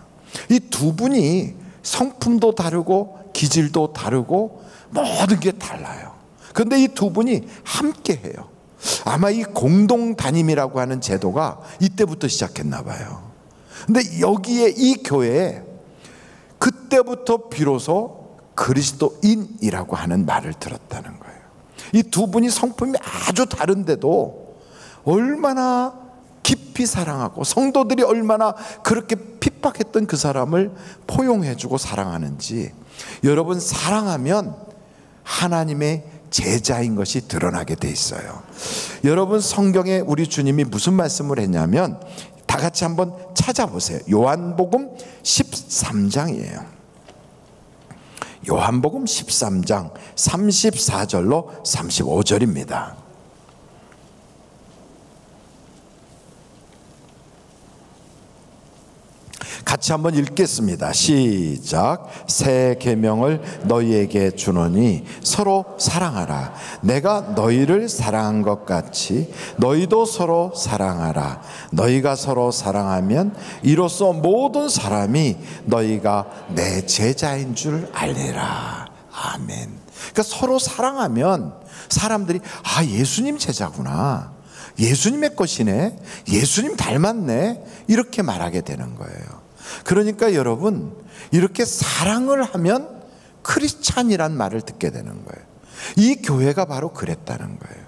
이 두 분이 성품도 다르고 기질도 다르고 모든 게 달라요. 그런데 이 두 분이 함께 해요. 아마 이 공동 담임이라고 하는 제도가 이때부터 시작했나 봐요. 근데 여기에 이 교회에 그때부터 비로소 그리스도인이라고 하는 말을 들었다는 거예요. 이 두 분이 성품이 아주 다른데도 얼마나 깊이 사랑하고 성도들이 얼마나 그렇게 핍박했던 그 사람을 포용해주고 사랑하는지, 여러분 사랑하면 하나님의 제자인 것이 드러나게 돼 있어요. 여러분 성경에 우리 주님이 무슨 말씀을 했냐면 다 같이 한번 찾아보세요. 요한복음 13장이에요. 요한복음 13장 34절로 35절입니다. 같이 한번 읽겠습니다. 시작. 새 계명을 너희에게 주노니 서로 사랑하라. 내가 너희를 사랑한 것 같이 너희도 서로 사랑하라. 너희가 서로 사랑하면 이로써 모든 사람이 너희가 내 제자인 줄 알리라. 아멘. 그러니까 서로 사랑하면 사람들이 아, 예수님 제자구나, 예수님의 것이네, 예수님 닮았네, 이렇게 말하게 되는 거예요. 그러니까 여러분, 이렇게 사랑을 하면 크리스찬이란 말을 듣게 되는 거예요. 이 교회가 바로 그랬다는 거예요.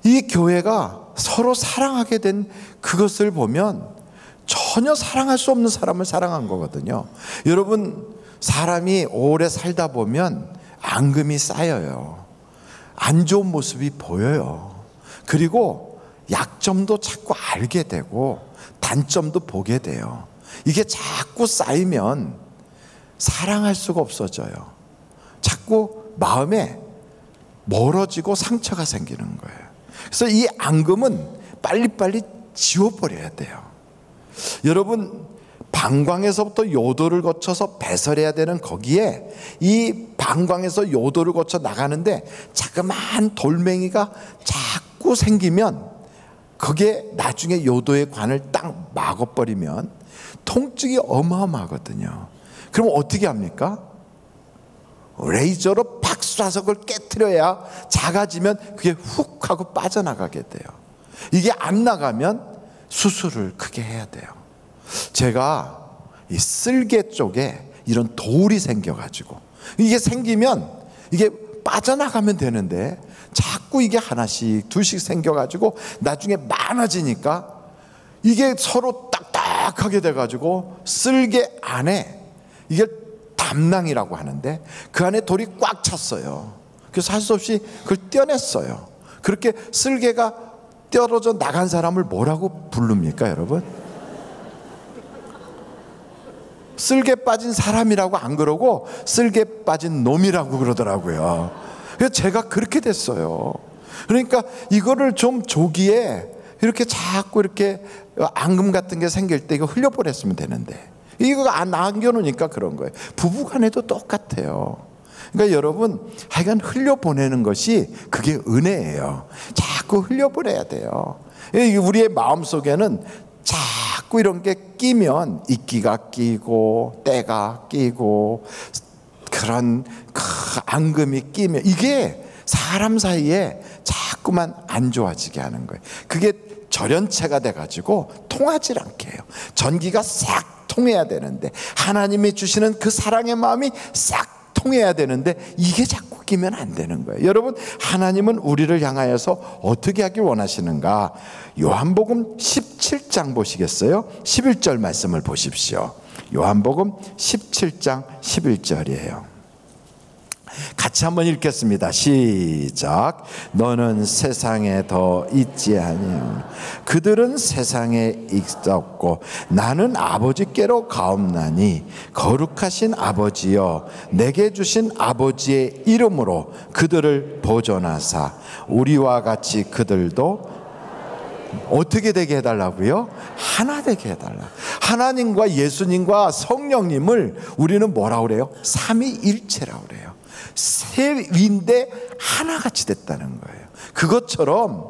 이 교회가 서로 사랑하게 된 그것을 보면 전혀 사랑할 수 없는 사람을 사랑한 거거든요. 여러분, 사람이 오래 살다 보면 앙금이 쌓여요. 안 좋은 모습이 보여요. 그리고 약점도 자꾸 알게 되고 단점도 보게 돼요. 이게 자꾸 쌓이면 사랑할 수가 없어져요. 자꾸 마음에 멀어지고 상처가 생기는 거예요. 그래서 이 앙금은 빨리빨리 지워버려야 돼요. 여러분, 방광에서부터 요도를 거쳐서 배설해야 되는 거기에 이 방광에서 요도를 거쳐 나가는데 자그마한 돌멩이가 자꾸 생기면 그게 나중에 요도의 관을 딱 막아버리면 통증이 어마어마하거든요. 그럼 어떻게 합니까? 레이저로 팍 쏴서 그걸 깨트려야 작아지면 그게 훅 하고 빠져나가게 돼요. 이게 안 나가면 수술을 크게 해야 돼요. 제가 이 쓸개 쪽에 이런 돌이 생겨가지고 이게 생기면 이게 빠져나가면 되는데 자꾸 이게 하나씩 둘씩 생겨가지고 나중에 많아지니까 이게 서로 딱딱하게 돼가지고 쓸개 안에 이게 담낭이라고 하는데 그 안에 돌이 꽉 찼어요. 그래서 할 수 없이 그걸 떼어냈어요. 그렇게 쓸개가 떨어져 나간 사람을 뭐라고 부릅니까, 여러분? 쓸개 빠진 사람이라고 안 그러고 쓸개 빠진 놈이라고 그러더라고요. 그래서 제가 그렇게 됐어요. 그러니까 이거를 좀 조기에 이렇게 자꾸 이렇게 앙금 같은 게 생길 때 이거 흘려보냈으면 되는데 이거 안 남겨놓으니까 그런 거예요. 부부간에도 똑같아요. 그러니까 여러분 하여간 흘려보내는 것이 그게 은혜예요. 자꾸 흘려보내야 돼요. 우리의 마음속에는 자꾸 이런 게 끼면 이끼가 끼고 때가 끼고 그런 앙금이 끼면 이게 사람 사이에 자꾸만 안 좋아지게 하는 거예요. 그게 절연체가 돼가지고 통하지 않게 해요. 전기가 싹 통해야 되는데 하나님이 주시는 그 사랑의 마음이 싹 통해야 되는데 이게 자꾸 끼면 안 되는 거예요. 여러분 하나님은 우리를 향하여서 어떻게 하길 원하시는가? 요한복음 17장 보시겠어요? 11절 말씀을 보십시오. 요한복음 17장 11절이에요. 같이 한번 읽겠습니다. 시작. 너는 세상에 더 있지 아니하오. 그들은 세상에 있었고 나는 아버지께로 가옵나니 거룩하신 아버지여 내게 주신 아버지의 이름으로 그들을 보존하사 우리와 같이 그들도 어떻게 되게 해달라고요? 하나 되게 해달라. 하나님과 예수님과 성령님을 우리는 뭐라고 그래요? 삼위일체라고 그래요. 세 위인데 하나같이 됐다는 거예요. 그것처럼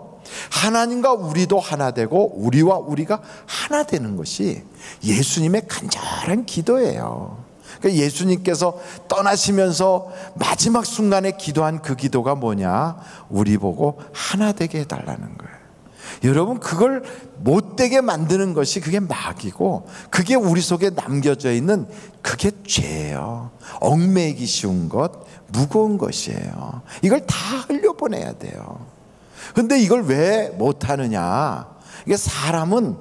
하나님과 우리도 하나 되고 우리와 우리가 하나 되는 것이 예수님의 간절한 기도예요. 그러니까 예수님께서 떠나시면서 마지막 순간에 기도한 그 기도가 뭐냐? 우리 보고 하나 되게 해달라는 거예요. 여러분 그걸 못되게 만드는 것이 그게 마귀고 그게 우리 속에 남겨져 있는 그게 죄예요. 얽매이기 쉬운 것, 무거운 것이에요. 이걸 다 흘려보내야 돼요. 근데 이걸 왜 못하느냐? 이게 사람은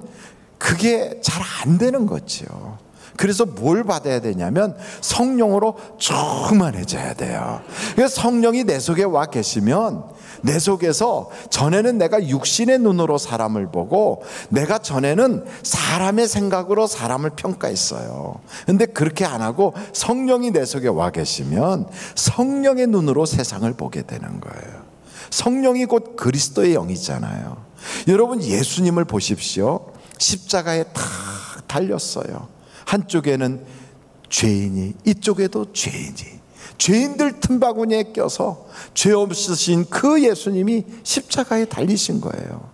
그게 잘 안 되는 거죠. 그래서 뭘 받아야 되냐면 성령으로 충만해져야 돼요. 그래서 성령이 내 속에 와 계시면 내 속에서 전에는 내가 육신의 눈으로 사람을 보고 내가 전에는 사람의 생각으로 사람을 평가했어요. 근데 그렇게 안 하고 성령이 내 속에 와 계시면 성령의 눈으로 세상을 보게 되는 거예요. 성령이 곧 그리스도의 영이잖아요. 여러분 예수님을 보십시오. 십자가에 탁 달렸어요. 한쪽에는 죄인이 이쪽에도 죄인이 죄인들 틈바구니에 껴서 죄 없으신 그 예수님이 십자가에 달리신 거예요.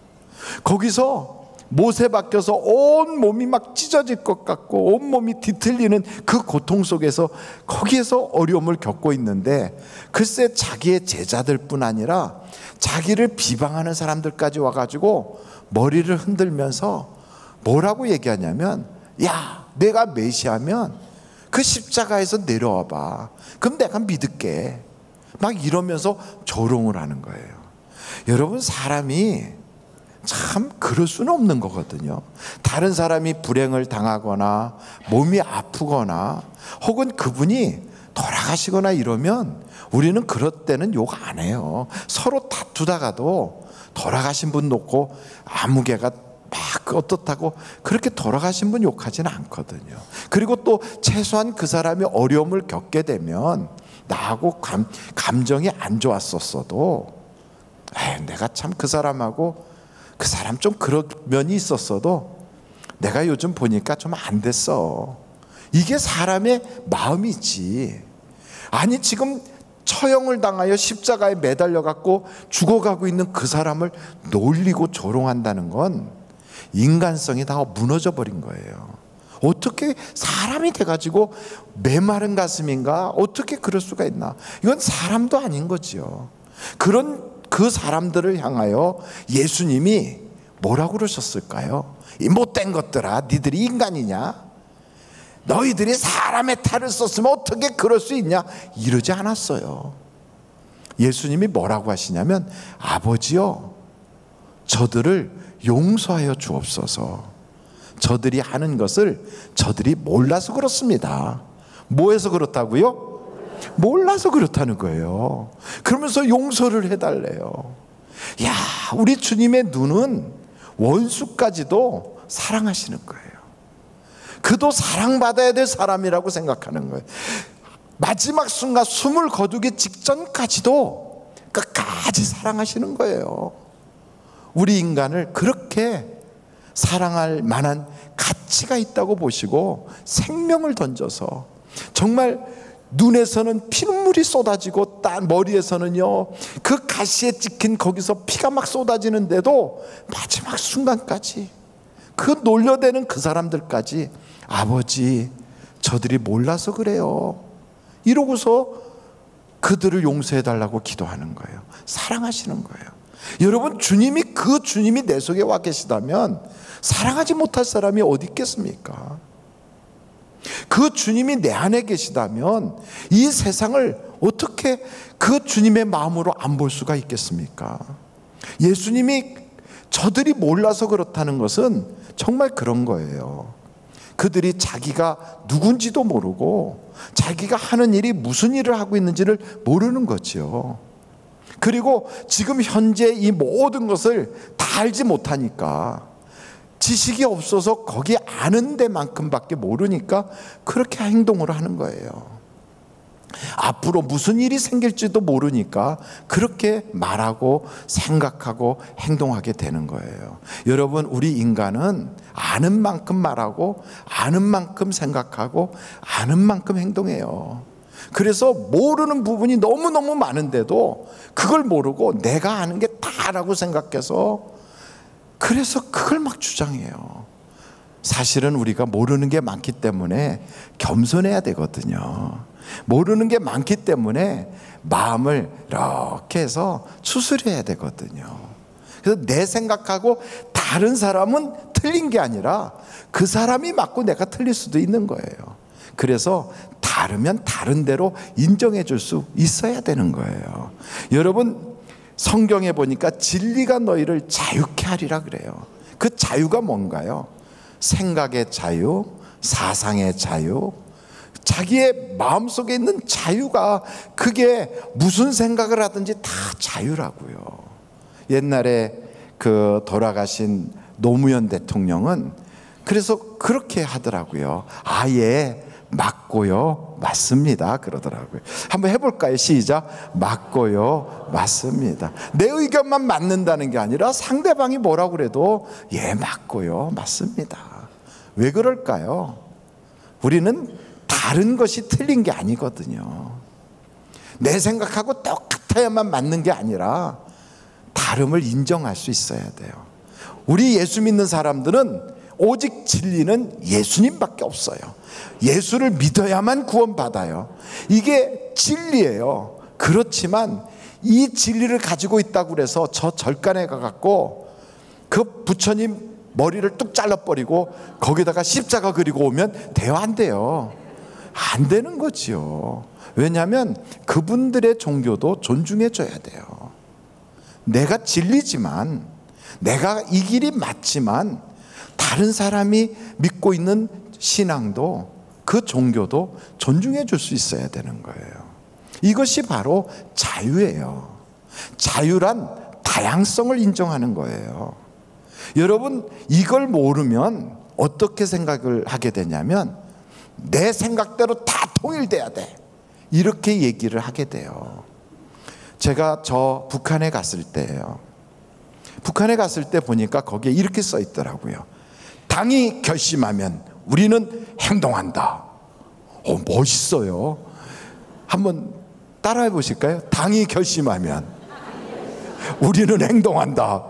거기서 못에 박혀서 온 몸이 막 찢어질 것 같고 온 몸이 뒤틀리는 그 고통 속에서 거기에서 어려움을 겪고 있는데 글쎄 자기의 제자들뿐 아니라 자기를 비방하는 사람들까지 와가지고 머리를 흔들면서 뭐라고 얘기하냐면 야 내가 메시아면 그 십자가에서 내려와 봐. 그럼 내가 믿을게. 막 이러면서 조롱을 하는 거예요. 여러분 사람이 참 그럴 수는 없는 거거든요. 다른 사람이 불행을 당하거나 몸이 아프거나 혹은 그분이 돌아가시거나 이러면 우리는 그럴 때는 욕 안 해요. 서로 다투다가도 돌아가신 분 놓고 아무개가 막 어떻다고 그렇게 돌아가신 분 욕하지는 않거든요. 그리고 또 최소한 그 사람이 어려움을 겪게 되면 나하고 감정이 안 좋았었어도 내가 참 그 사람하고 그 사람 좀 그런 면이 있었어도 내가 요즘 보니까 좀 안 됐어. 이게 사람의 마음이지. 아니 지금 처형을 당하여 십자가에 매달려 갖고 죽어가고 있는 그 사람을 놀리고 조롱한다는 건 인간성이 다 무너져 버린 거예요. 어떻게 사람이 돼가지고 메마른 가슴인가? 어떻게 그럴 수가 있나? 이건 사람도 아닌 거지요. 그런 그 사람들을 향하여 예수님이 뭐라고 그러셨을까요? 이 못된 것들아, 니들이 인간이냐? 너희들이 사람의 탈을 썼으면 어떻게 그럴 수 있냐? 이러지 않았어요. 예수님이 뭐라고 하시냐면 아버지여 저들을 용서하여 주옵소서. 저들이 하는 것을 저들이 몰라서 그렇습니다. 뭐해서 그렇다고요? 몰라서 그렇다는 거예요. 그러면서 용서를 해달래요. 야, 우리 주님의 눈은 원수까지도 사랑하시는 거예요. 그도 사랑받아야 될 사람이라고 생각하는 거예요. 마지막 순간 숨을 거두기 직전까지도 끝까지 사랑하시는 거예요. 우리 인간을 그렇게 사랑할 만한 가치가 있다고 보시고 생명을 던져서 정말 눈에서는 피눈물이 쏟아지고 딴 머리에서는요 그 가시에 찍힌 거기서 피가 막 쏟아지는데도 마지막 순간까지 그 놀려대는 그 사람들까지 아버지 저들이 몰라서 그래요 이러고서 그들을 용서해 달라고 기도하는 거예요. 사랑하시는 거예요. 여러분 주님이 내 속에 와 계시다면 사랑하지 못할 사람이 어디 있겠습니까? 그 주님이 내 안에 계시다면 이 세상을 어떻게 그 주님의 마음으로 안 볼 수가 있겠습니까? 예수님이 저들이 몰라서 그렇다는 것은 정말 그런 거예요. 그들이 자기가 누군지도 모르고 자기가 하는 일이 무슨 일을 하고 있는지를 모르는 거죠. 그리고 지금 현재 이 모든 것을 다 알지 못하니까 지식이 없어서 거기 아는 데만큼밖에 모르니까 그렇게 행동을 하는 거예요. 앞으로 무슨 일이 생길지도 모르니까 그렇게 말하고 생각하고 행동하게 되는 거예요. 여러분 우리 인간은 아는 만큼 말하고 아는 만큼 생각하고 아는 만큼 행동해요. 그래서 모르는 부분이 너무너무 많은데도 그걸 모르고 내가 아는 게 다라고 생각해서 그래서 그걸 막 주장해요. 사실은 우리가 모르는 게 많기 때문에 겸손해야 되거든요. 모르는 게 많기 때문에 마음을 이렇게 해서 추스려야 되거든요. 그래서 내 생각하고 다른 사람은 틀린 게 아니라 그 사람이 맞고 내가 틀릴 수도 있는 거예요. 그래서 다르면 다른 대로 인정해 줄 수 있어야 되는 거예요. 여러분 성경에 보니까 진리가 너희를 자유케 하리라 그래요. 그 자유가 뭔가요? 생각의 자유, 사상의 자유, 자기의 마음속에 있는 자유가 그게 무슨 생각을 하든지 다 자유라고요. 옛날에 그 돌아가신 노무현 대통령은 그래서 그렇게 하더라고요. 아예 맞고요 맞습니다 그러더라고요. 한번 해볼까요? 시작. 맞고요 맞습니다. 내 의견만 맞는다는 게 아니라 상대방이 뭐라고 그래도 예 맞고요 맞습니다. 왜 그럴까요? 우리는 다른 것이 틀린 게 아니거든요. 내 생각하고 똑같아야만 맞는 게 아니라 다름을 인정할 수 있어야 돼요. 우리 예수 믿는 사람들은 오직 진리는 예수님밖에 없어요. 예수를 믿어야만 구원받아요. 이게 진리예요. 그렇지만 이 진리를 가지고 있다고 해서 저 절간에 가갖고 그 부처님 머리를 뚝 잘라버리고 거기다가 십자가 그리고 오면 돼요? 안 돼요? 안 되는 거지요. 왜냐하면 그분들의 종교도 존중해줘야 돼요. 내가 진리지만 내가 이 길이 맞지만 다른 사람이 믿고 있는 신앙도 그 종교도 존중해 줄 수 있어야 되는 거예요. 이것이 바로 자유예요. 자유란 다양성을 인정하는 거예요. 여러분 이걸 모르면 어떻게 생각을 하게 되냐면 내 생각대로 다 통일돼야 돼 이렇게 얘기를 하게 돼요. 제가 북한에 갔을 때예요. 북한에 갔을 때 보니까 거기에 이렇게 써 있더라고요. 당이 결심하면 우리는 행동한다. 멋있어요. 한번 따라해 보실까요? 당이 결심하면 우리는 행동한다.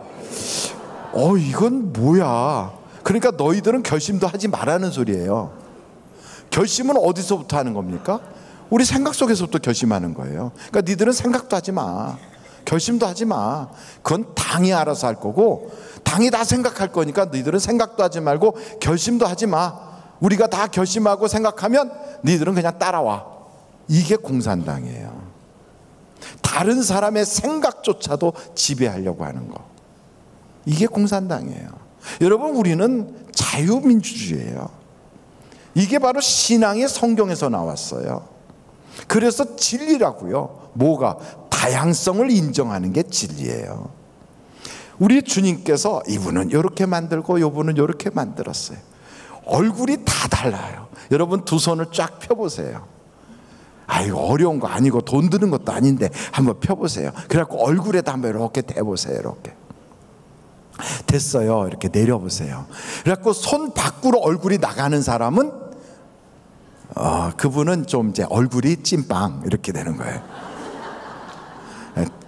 이건 뭐야? 그러니까 너희들은 결심도 하지 말라는 소리예요. 결심은 어디서부터 하는 겁니까? 우리 생각 속에서부터 결심하는 거예요. 그러니까 니들은 생각도 하지 마. 결심도 하지 마. 그건 당이 알아서 할 거고 당이 다 생각할 거니까 너희들은 생각도 하지 말고 결심도 하지 마. 우리가 다 결심하고 생각하면 너희들은 그냥 따라와. 이게 공산당이에요. 다른 사람의 생각조차도 지배하려고 하는 거. 이게 공산당이에요. 여러분 우리는 자유민주주의예요. 이게 바로 신앙의 성경에서 나왔어요. 그래서 진리라고요. 뭐가? 다양성을 인정하는 게 진리예요. 우리 주님께서 이분은 이렇게 만들고 이분은 이렇게 만들었어요. 얼굴이 다 달라요. 여러분 두 손을 쫙 펴보세요. 이거 어려운 거 아니고 돈 드는 것도 아닌데 한번 펴보세요. 그래갖고 얼굴에다 한번 이렇게 대보세요. 이렇게 됐어요. 이렇게 내려보세요. 그래갖고 손 밖으로 얼굴이 나가는 사람은 그분은 좀 이제 얼굴이 찐빵 이렇게 되는 거예요.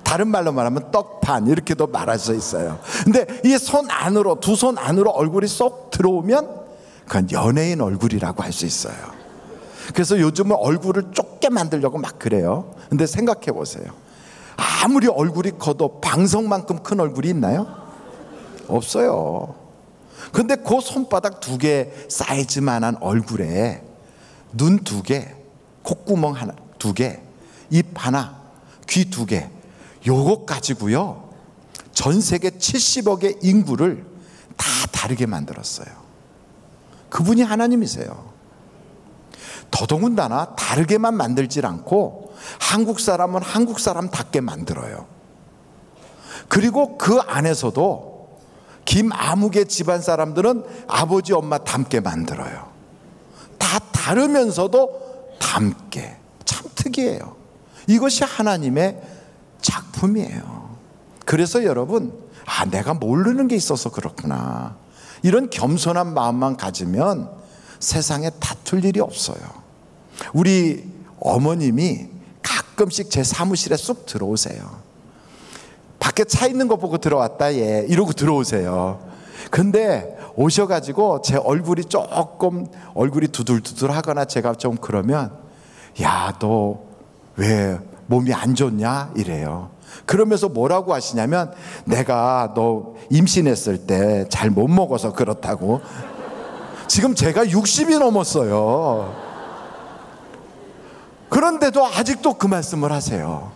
다른 말로 말하면 떡판 이렇게도 말할 수 있어요. 근데 이 손 안으로, 두 손 안으로 얼굴이 쏙 들어오면 그건 연예인 얼굴이라고 할 수 있어요. 그래서 요즘은 얼굴을 좁게 만들려고 막 그래요. 근데 생각해 보세요. 아무리 얼굴이 커도 방석만큼 큰 얼굴이 있나요? 없어요. 근데 그 손바닥 2개 사이즈만한 얼굴에 눈 2개, 콧구멍 하나, 2개, 입 하나, 귀 2개, 요거 가지고요 전 세계 70억의 인구를 다 다르게 만들었어요. 그분이 하나님이세요. 더더군다나 다르게만 만들질 않고 한국 사람은 한국 사람답게 만들어요. 그리고 그 안에서도 김아무개 집안 사람들은 아버지 엄마 닮게 만들어요. 다 다르면서도 닮게. 참 특이해요. 이것이 하나님의 작품이에요. 그래서 여러분, 내가 모르는 게 있어서 그렇구나, 이런 겸손한 마음만 가지면 세상에 다툴 일이 없어요. 우리 어머님이 가끔씩 제 사무실에 쑥 들어오세요. 밖에 차 있는 거 보고 들어왔다 얘 이러고 들어오세요. 근데 오셔가지고 제 얼굴이 조금 얼굴이 두들두들 하거나 제가 좀 그러면 야, 너 왜 몸이 안 좋냐 이래요. 그러면서 뭐라고 하시냐면 내가 너 임신했을 때 잘 못 먹어서 그렇다고. 지금 제가 60이 넘었어요. 그런데도 아직도 그 말씀을 하세요.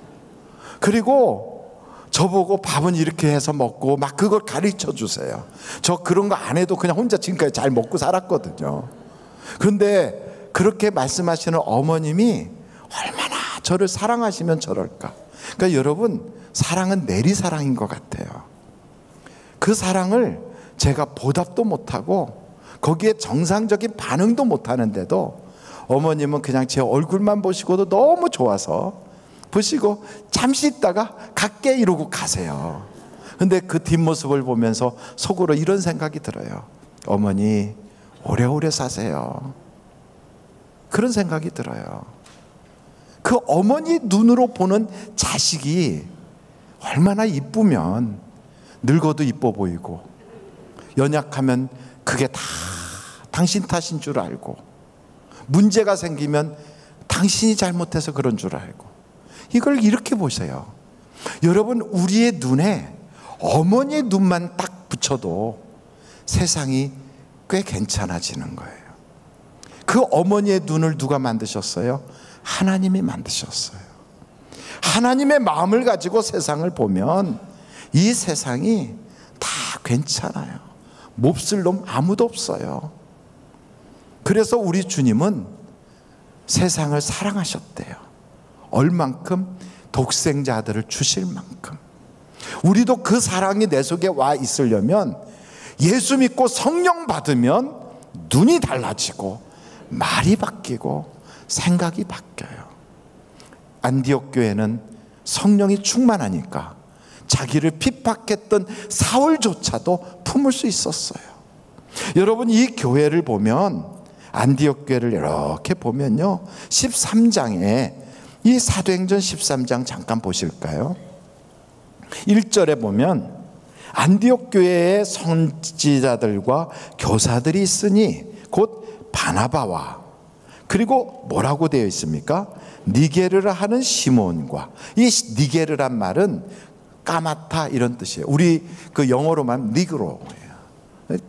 그리고 저보고 밥은 이렇게 해서 먹고 막 그걸 가르쳐 주세요. 저 그런 거 안 해도 그냥 혼자 지금까지 잘 먹고 살았거든요. 그런데 그렇게 말씀하시는 어머님이 얼마나 저를 사랑하시면 저럴까. 그러니까 여러분, 사랑은 내리사랑인 것 같아요. 그 사랑을 제가 보답도 못하고 거기에 정상적인 반응도 못하는데도 어머님은 그냥 제 얼굴만 보시고도 너무 좋아서 보시고 잠시 있다가 갈게 이러고 가세요. 근데 그 뒷모습을 보면서 속으로 이런 생각이 들어요. 어머니 오래오래 사세요. 그런 생각이 들어요. 그 어머니 눈으로 보는 자식이 얼마나 이쁘면 늙어도 이뻐 보이고 연약하면 그게 다 당신 탓인 줄 알고 문제가 생기면 당신이 잘못해서 그런 줄 알고 이걸 이렇게 보세요. 여러분, 우리의 눈에 어머니의 눈만 딱 붙여도 세상이 꽤 괜찮아지는 거예요. 그 어머니의 눈을 누가 만드셨어요? 하나님이 만드셨어요. 하나님의 마음을 가지고 세상을 보면 이 세상이 다 괜찮아요. 몹쓸 놈 아무도 없어요. 그래서 우리 주님은 세상을 사랑하셨대요. 얼만큼? 독생자 아들을 주실 만큼. 우리도 그 사랑이 내 속에 와 있으려면 예수 믿고 성령 받으면 눈이 달라지고 말이 바뀌고 생각이 바뀌어요. 안디옥 교회는 성령이 충만하니까 자기를 핍박했던 사울조차도 품을 수 있었어요. 여러분, 이 교회를 보면, 안디옥 교회를 이렇게 보면요, 13장에 이 사도행전 13장 잠깐 보실까요? 1절에 보면 안디옥 교회의 선지자들과 교사들이 있으니 곧 바나바와, 그리고 뭐라고 되어 있습니까? 니게르라 하는 시몬과. 이 니게르란 말은 까마타 이런 뜻이에요. 우리 그 영어로만 니그로예요.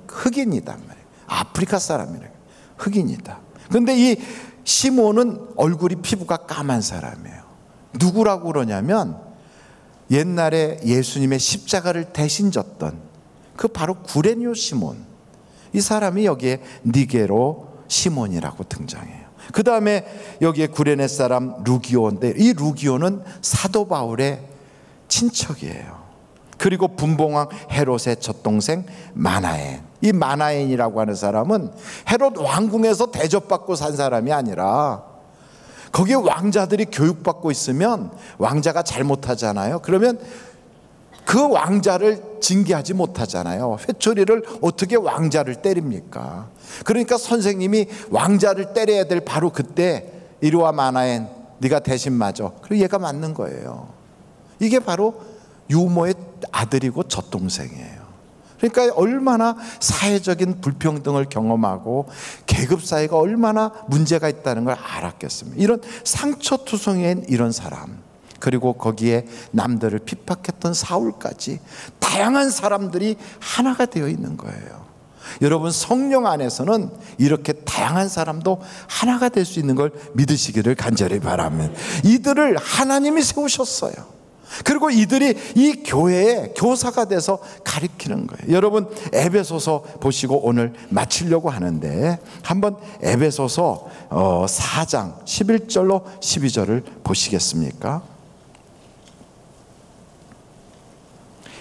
흑인이단 말이에요. 아프리카 사람이래요. 흑인이다. 근데 이 시몬은 얼굴이 피부가 까만 사람이에요. 누구라고 그러냐면 옛날에 예수님의 십자가를 대신 졌던 그 바로 구레뇨 시몬. 이 사람이 여기에 니게로 시몬이라고 등장해요. 그 다음에 여기에 구레네 사람 루기오인데, 이 루기오는 사도 바울의 친척이에요. 그리고 분봉왕 헤롯의 젖동생 마나엔. 이 마나엔이라고 하는 사람은 헤롯 왕궁에서 대접받고 산 사람이 아니라, 거기에 왕자들이 교육받고 있으면 왕자가 잘못하잖아요. 그러면 그 왕자를 징계하지 못하잖아요. 회초리를 어떻게 왕자를 때립니까? 그러니까 선생님이 왕자를 때려야 될 바로 그때, 이리 와 마나엔, 네가 대신 맞아. 그리고 얘가 맞는 거예요. 이게 바로 유모의 아들이고 젖동생이에요. 그러니까 얼마나 사회적인 불평등을 경험하고 계급 사회가 얼마나 문제가 있다는 걸 알았겠습니까? 이런 상처투성이인 이런 사람, 그리고 거기에 남들을 핍박했던 사울까지 다양한 사람들이 하나가 되어 있는 거예요. 여러분, 성령 안에서는 이렇게 다양한 사람도 하나가 될 수 있는 걸 믿으시기를 간절히 바랍니다. 이들을 하나님이 세우셨어요. 그리고 이들이 이 교회의 교사가 돼서 가르치는 거예요. 여러분, 에베소서 보시고 오늘 마치려고 하는데, 한번 에베소서 4장 11절로 12절을 보시겠습니까?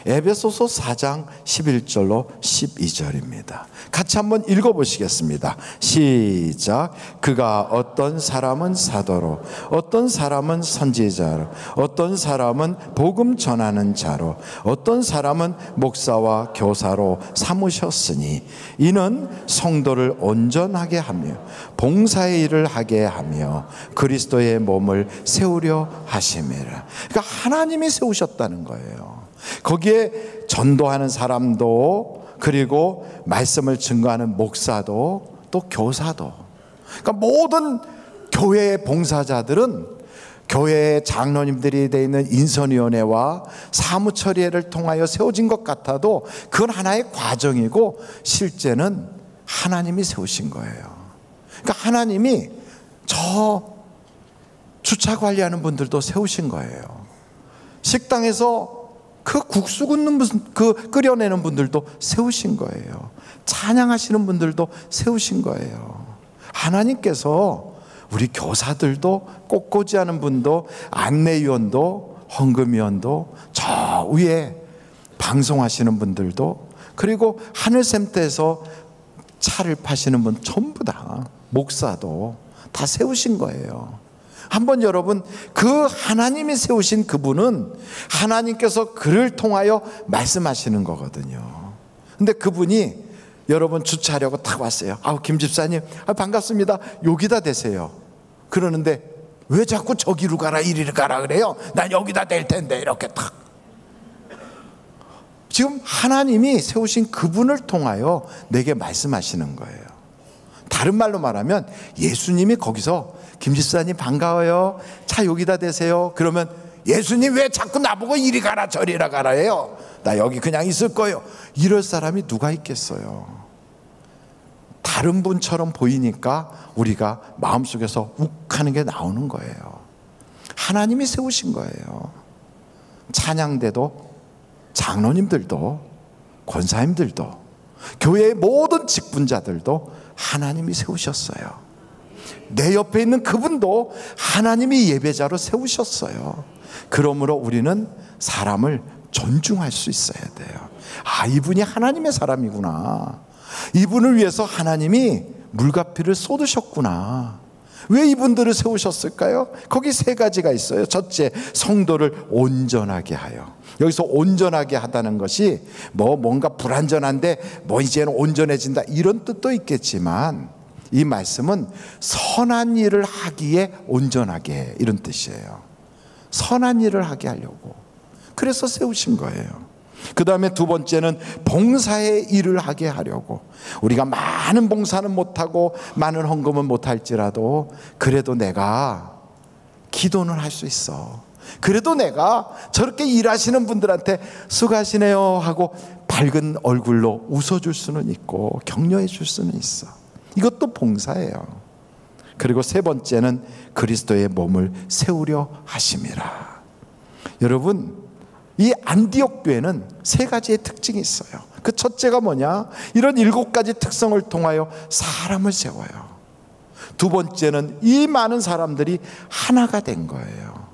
에베소서 4장 11절로 12절입니다. 같이 한번 읽어보시겠습니다. 시작. 그가 어떤 사람은 사도로, 어떤 사람은 선지자로, 어떤 사람은 복음 전하는 자로, 어떤 사람은 목사와 교사로 삼으셨으니, 이는 성도를 온전하게 하며 봉사의 일을 하게 하며 그리스도의 몸을 세우려 하심이라. 그러니까 하나님이 세우셨다는 거예요. 거기에 전도하는 사람도, 그리고 말씀을 증거하는 목사도, 또 교사도, 그러니까 모든 교회의 봉사자들은 교회의 장로님들이 되어 있는 인선위원회와 사무처리회를 통하여 세워진 것 같아도 그건 하나의 과정이고 실제는 하나님이 세우신 거예요. 그러니까 하나님이 저 주차 관리하는 분들도 세우신 거예요. 식당에서 그 국수 굽는 그 끓여내는 분들도 세우신 거예요. 찬양하시는 분들도 세우신 거예요. 하나님께서 우리 교사들도, 꽃꽂이하는 분도, 안내위원도, 헌금위원도, 저 위에 방송하시는 분들도, 그리고 하늘샘터에서 차를 파시는 분 전부 다, 목사도 다 세우신 거예요. 한번 여러분, 그 하나님이 세우신 그분은 하나님께서 그를 통하여 말씀하시는 거거든요. 근데 그분이 여러분 주차하려고 딱 왔어요. 아우, 김 집사님, 반갑습니다. 여기다 대세요. 그러는데 왜 자꾸 저기로 가라 이리로 가라 그래요? 난 여기다 댈 텐데. 이렇게 탁. 지금 하나님이 세우신 그분을 통하여 내게 말씀하시는 거예요. 다른 말로 말하면 예수님이 거기서 김 집사님 반가워요. 차 여기다 대세요. 그러면 예수님 왜 자꾸 나보고 이리 가라 저리라 가라 해요? 나 여기 그냥 있을 거예요. 이럴 사람이 누가 있겠어요? 다른 분처럼 보이니까 우리가 마음속에서 욱하는 게 나오는 거예요. 하나님이 세우신 거예요. 찬양대도, 장로님들도, 권사님들도, 교회의 모든 직분자들도 하나님이 세우셨어요. 내 옆에 있는 그분도 하나님이 예배자로 세우셨어요. 그러므로 우리는 사람을 존중할 수 있어야 돼요. 아, 이분이 하나님의 사람이구나. 이분을 위해서 하나님이 물과 피를 쏟으셨구나. 왜 이분들을 세우셨을까요? 거기 세 가지가 있어요. 첫째, 성도를 온전하게 하여. 여기서 온전하게 하다는 것이 뭔가 불완전한데 이제는 온전해진다 이런 뜻도 있겠지만, 이 말씀은 선한 일을 하기에 온전하게, 이런 뜻이에요. 선한 일을 하게 하려고. 그래서 세우신 거예요. 그 다음에 두 번째는 봉사의 일을 하게 하려고. 우리가 많은 봉사는 못하고 많은 헌금은 못할지라도 그래도 내가 기도는 할 수 있어. 그래도 내가 저렇게 일하시는 분들한테 수고하시네요 하고 밝은 얼굴로 웃어줄 수는 있고 격려해 줄 수는 있어. 이것도 봉사예요. 그리고 세 번째는 그리스도의 몸을 세우려 하심이라. 여러분, 이 안디옥 교회는 세 가지의 특징이 있어요. 그 첫째가 뭐냐? 이런 7가지 특성을 통하여 사람을 세워요. 두 번째는 이 많은 사람들이 하나가 된 거예요.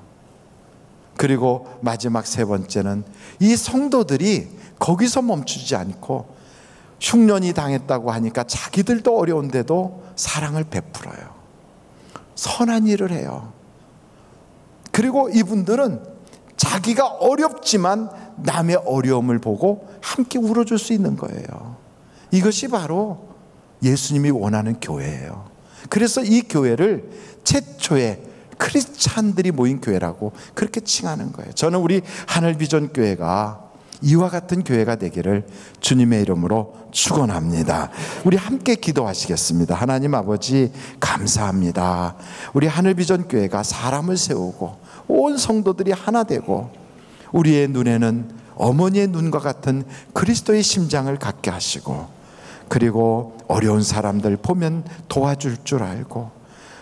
그리고 마지막 세 번째는 이 성도들이 거기서 멈추지 않고 흉년이 당했다고 하니까 자기들도 어려운데도 사랑을 베풀어요. 선한 일을 해요. 그리고 이분들은 자기가 어렵지만 남의 어려움을 보고 함께 울어줄 수 있는 거예요. 이것이 바로 예수님이 원하는 교회예요. 그래서 이 교회를 최초의 크리스찬들이 모인 교회라고 그렇게 칭하는 거예요. 저는 우리 하늘비전교회가 이와 같은 교회가 되기를 주님의 이름으로 축원합니다. 우리 함께 기도하시겠습니다. 하나님 아버지 감사합니다. 우리 하늘비전교회가 사람을 세우고 온 성도들이 하나 되고 우리의 눈에는 어머니의 눈과 같은 그리스도의 심장을 갖게 하시고, 그리고 어려운 사람들 보면 도와줄 줄 알고,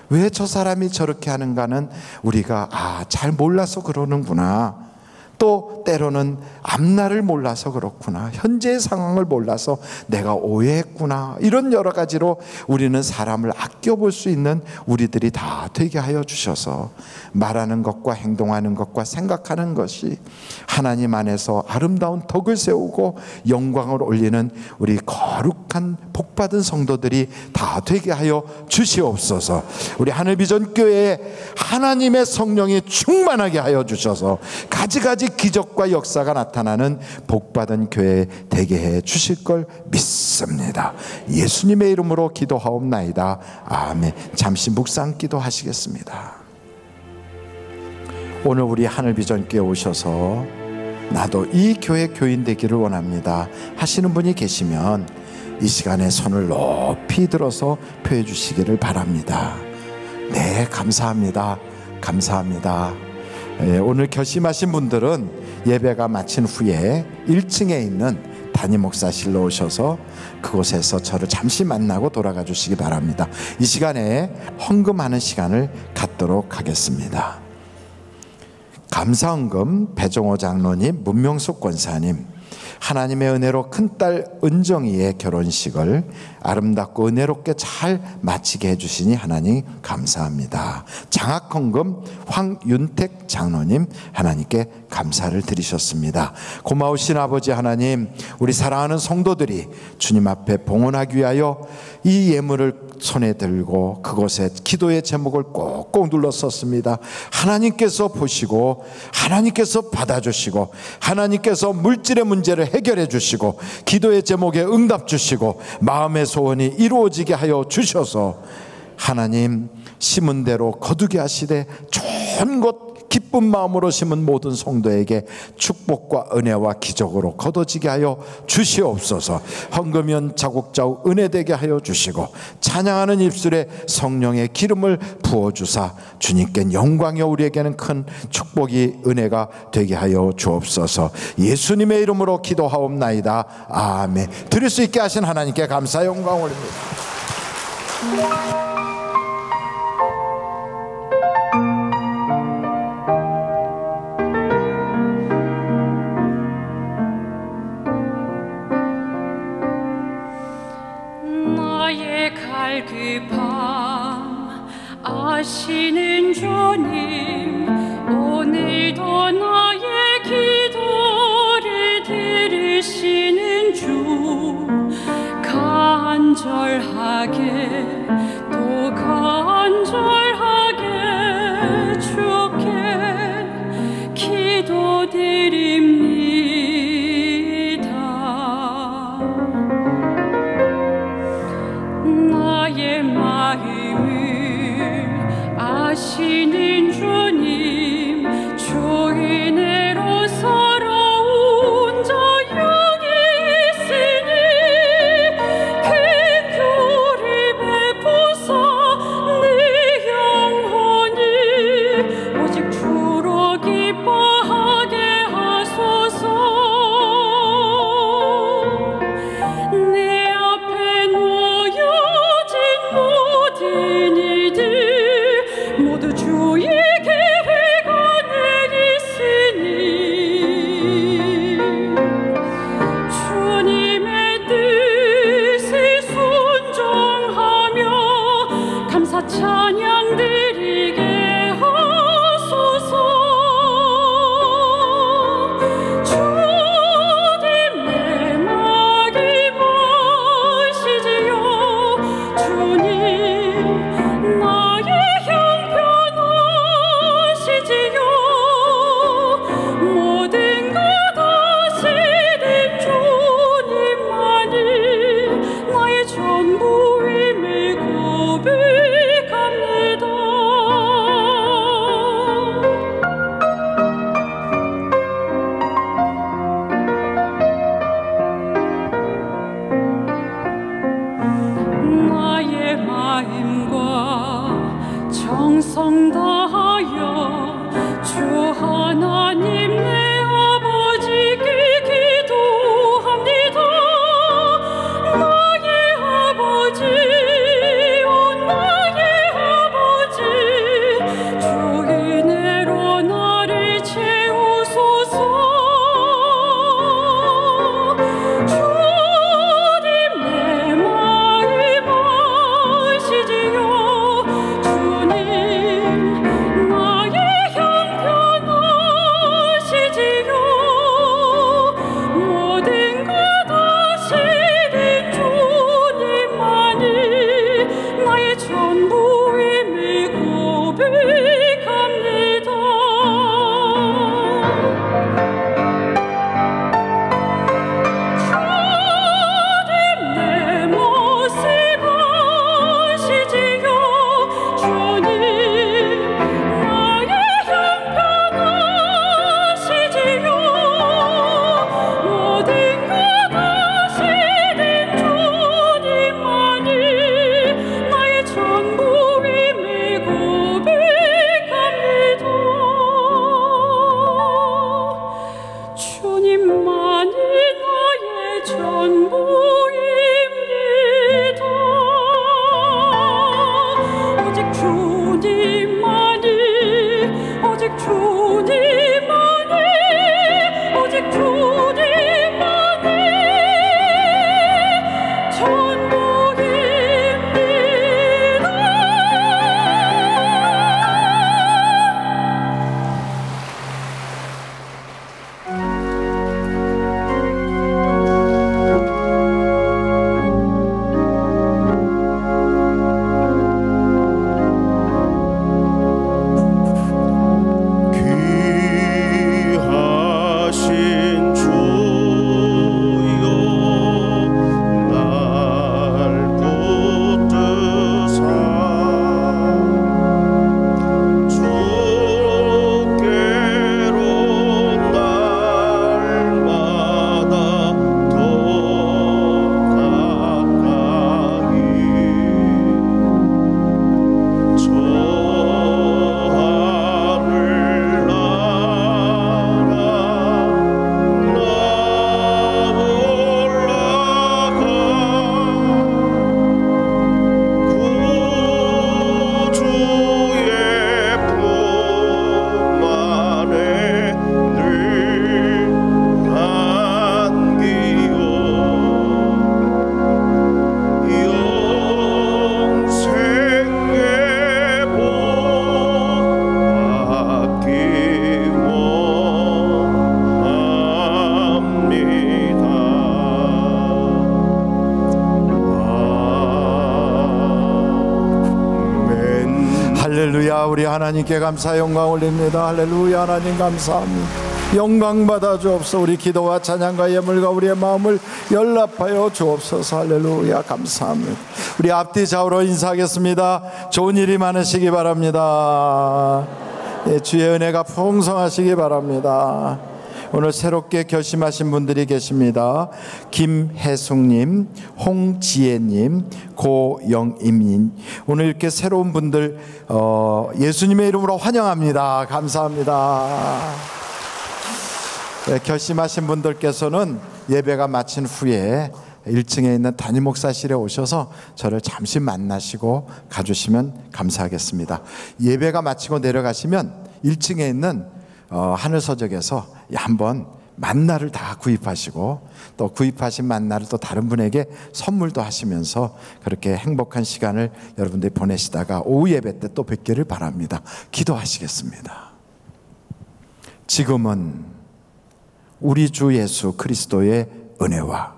왜 저 사람이 저렇게 하는가는 우리가 잘 몰라서 그러는구나, 또 때로는 앞날을 몰라서 그렇구나, 현재의 상황을 몰라서 내가 오해했구나, 이런 여러 가지로 우리는 사람을 아껴볼 수 있는 우리들이 다 되게 하여 주셔서 말하는 것과 행동하는 것과 생각하는 것이 하나님 안에서 아름다운 덕을 세우고 영광을 올리는 우리 거룩한 복받은 성도들이 다 되게 하여 주시옵소서. 우리 하늘비전교회에 하나님의 성령이 충만하게 하여 주셔서 가지가지 기적과 역사가 나타나는 복받은 교회 되게 해 주실 걸 믿습니다. 예수님의 이름으로 기도하옵나이다. 아멘. 잠시 묵상 기도하시겠습니다. 오늘 우리 하늘비전교회 오셔서 나도 이 교회 교인 되기를 원합니다 하시는 분이 계시면 이 시간에 손을 높이 들어서 표해 주시기를 바랍니다. 네, 감사합니다. 감사합니다. 오늘 결심하신 분들은 예배가 마친 후에 1층에 있는 담임 목사실로 오셔서 그곳에서 저를 잠시 만나고 돌아가 주시기 바랍니다. 이 시간에 헌금하는 시간을 갖도록 하겠습니다. 감사헌금 배종호 장로님, 문명숙 권사님, 하나님의 은혜로 큰딸 은정이의 결혼식을 아름답고 은혜롭게 잘 마치게 해주시니 하나님 감사합니다. 장학헌금 황윤택 장로님, 하나님께 감사를 드리셨습니다. 고마우신 아버지 하나님, 우리 사랑하는 성도들이 주님 앞에 봉헌하기 위하여 이 예물을 손에 들고 그곳에 기도의 제목을 꼭꼭 눌렀었습니다. 하나님께서 보시고 하나님께서 받아주시고 하나님께서 물질의 문제를 해결해 주시고 기도의 제목에 응답 주시고 마음의 소원이 이루어지게 하여 주셔서 하나님 심은 대로 거두게 하시되 좋은 것 기쁜 마음으로 심은 모든 성도에게 축복과 은혜와 기적으로 거둬지게 하여 주시옵소서. 헌금연 자국자국 은혜되게 하여 주시고 찬양하는 입술에 성령의 기름을 부어주사 주님께 영광이요 올리에게는 큰 축복이 은혜가 되게 하여 주옵소서. 예수님의 이름으로 기도하옵나이다. 아멘. 드릴 수 있게 하신 하나님께 감사 영광 올립니다. 갈급함 아시는 주님, 오늘도 나의 기도를 들으시는 주, 간절하게 또 간절하게 주께 기도드립니다. 나의 마음을 아시는 주님, 주 은혜로 서러운 자 여기 있으니 큰 교를 베푸사 내 영혼이 오직 주로 기뻐하게 하소서. 주님만이 오직 주님만이 귀하신 주여 날 붙드사 주께로 날마다 더 가까이 저 하늘 나라 나 올라가 구주의 품 안에 늘 안기요 영생의 복 받기 원합니다. 아멘. 할렐루야. 우리 하나님께 감사 영광 올립니다. 할렐루야. 하나님 감사합니다. 영광 받아 주옵소서. 우리 기도와 찬양과 예물과 우리의 마음을 연락하여 주옵소서. 할렐루야. 감사합니다. 우리 앞뒤 좌우로 인사하겠습니다. 좋은 일이 많으시기 바랍니다. 예, 주의 은혜가 풍성하시기 바랍니다. 오늘 새롭게 결심하신 분들이 계십니다. 김혜숙님, 홍지혜님, 고영임님, 오늘 이렇게 새로운 분들 예수님의 이름으로 환영합니다. 감사합니다. 네, 결심하신 분들께서는 예배가 마친 후에 1층에 있는 담임 목사실에 오셔서 저를 잠시 만나시고 가주시면 감사하겠습니다. 예배가 마치고 내려가시면 1층에 있는 하늘서적에서 한번 만나를 다 구입하시고 또 구입하신 만나를 또 다른 분에게 선물도 하시면서 그렇게 행복한 시간을 여러분들이 보내시다가 오후 예배 때 또 뵙기를 바랍니다. 기도하시겠습니다. 지금은 우리 주 예수 그리스도의 은혜와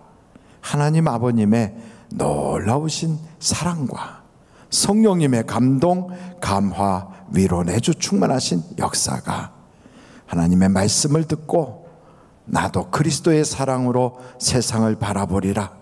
하나님 아버님의 놀라우신 사랑과 성령님의 감동, 감화, 위로, 내주 충만하신 역사가 하나님의 말씀을 듣고 나도 그리스도의 사랑으로 세상을 바라보리라,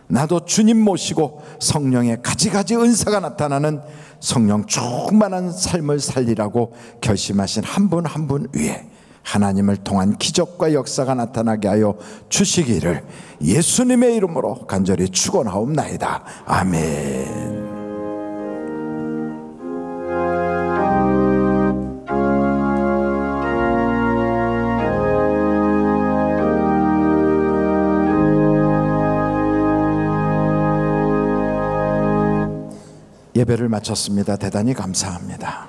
나도 주님 모시고 성령의 가지가지 은사가 나타나는 성령 충만한 삶을 살리라고 결심하신 한 분 한 분 위에 하나님을 통한 기적과 역사가 나타나게 하여 주시기를 예수님의 이름으로 간절히 축원하옵나이다. 아멘. 예배를 마쳤습니다. 대단히 감사합니다.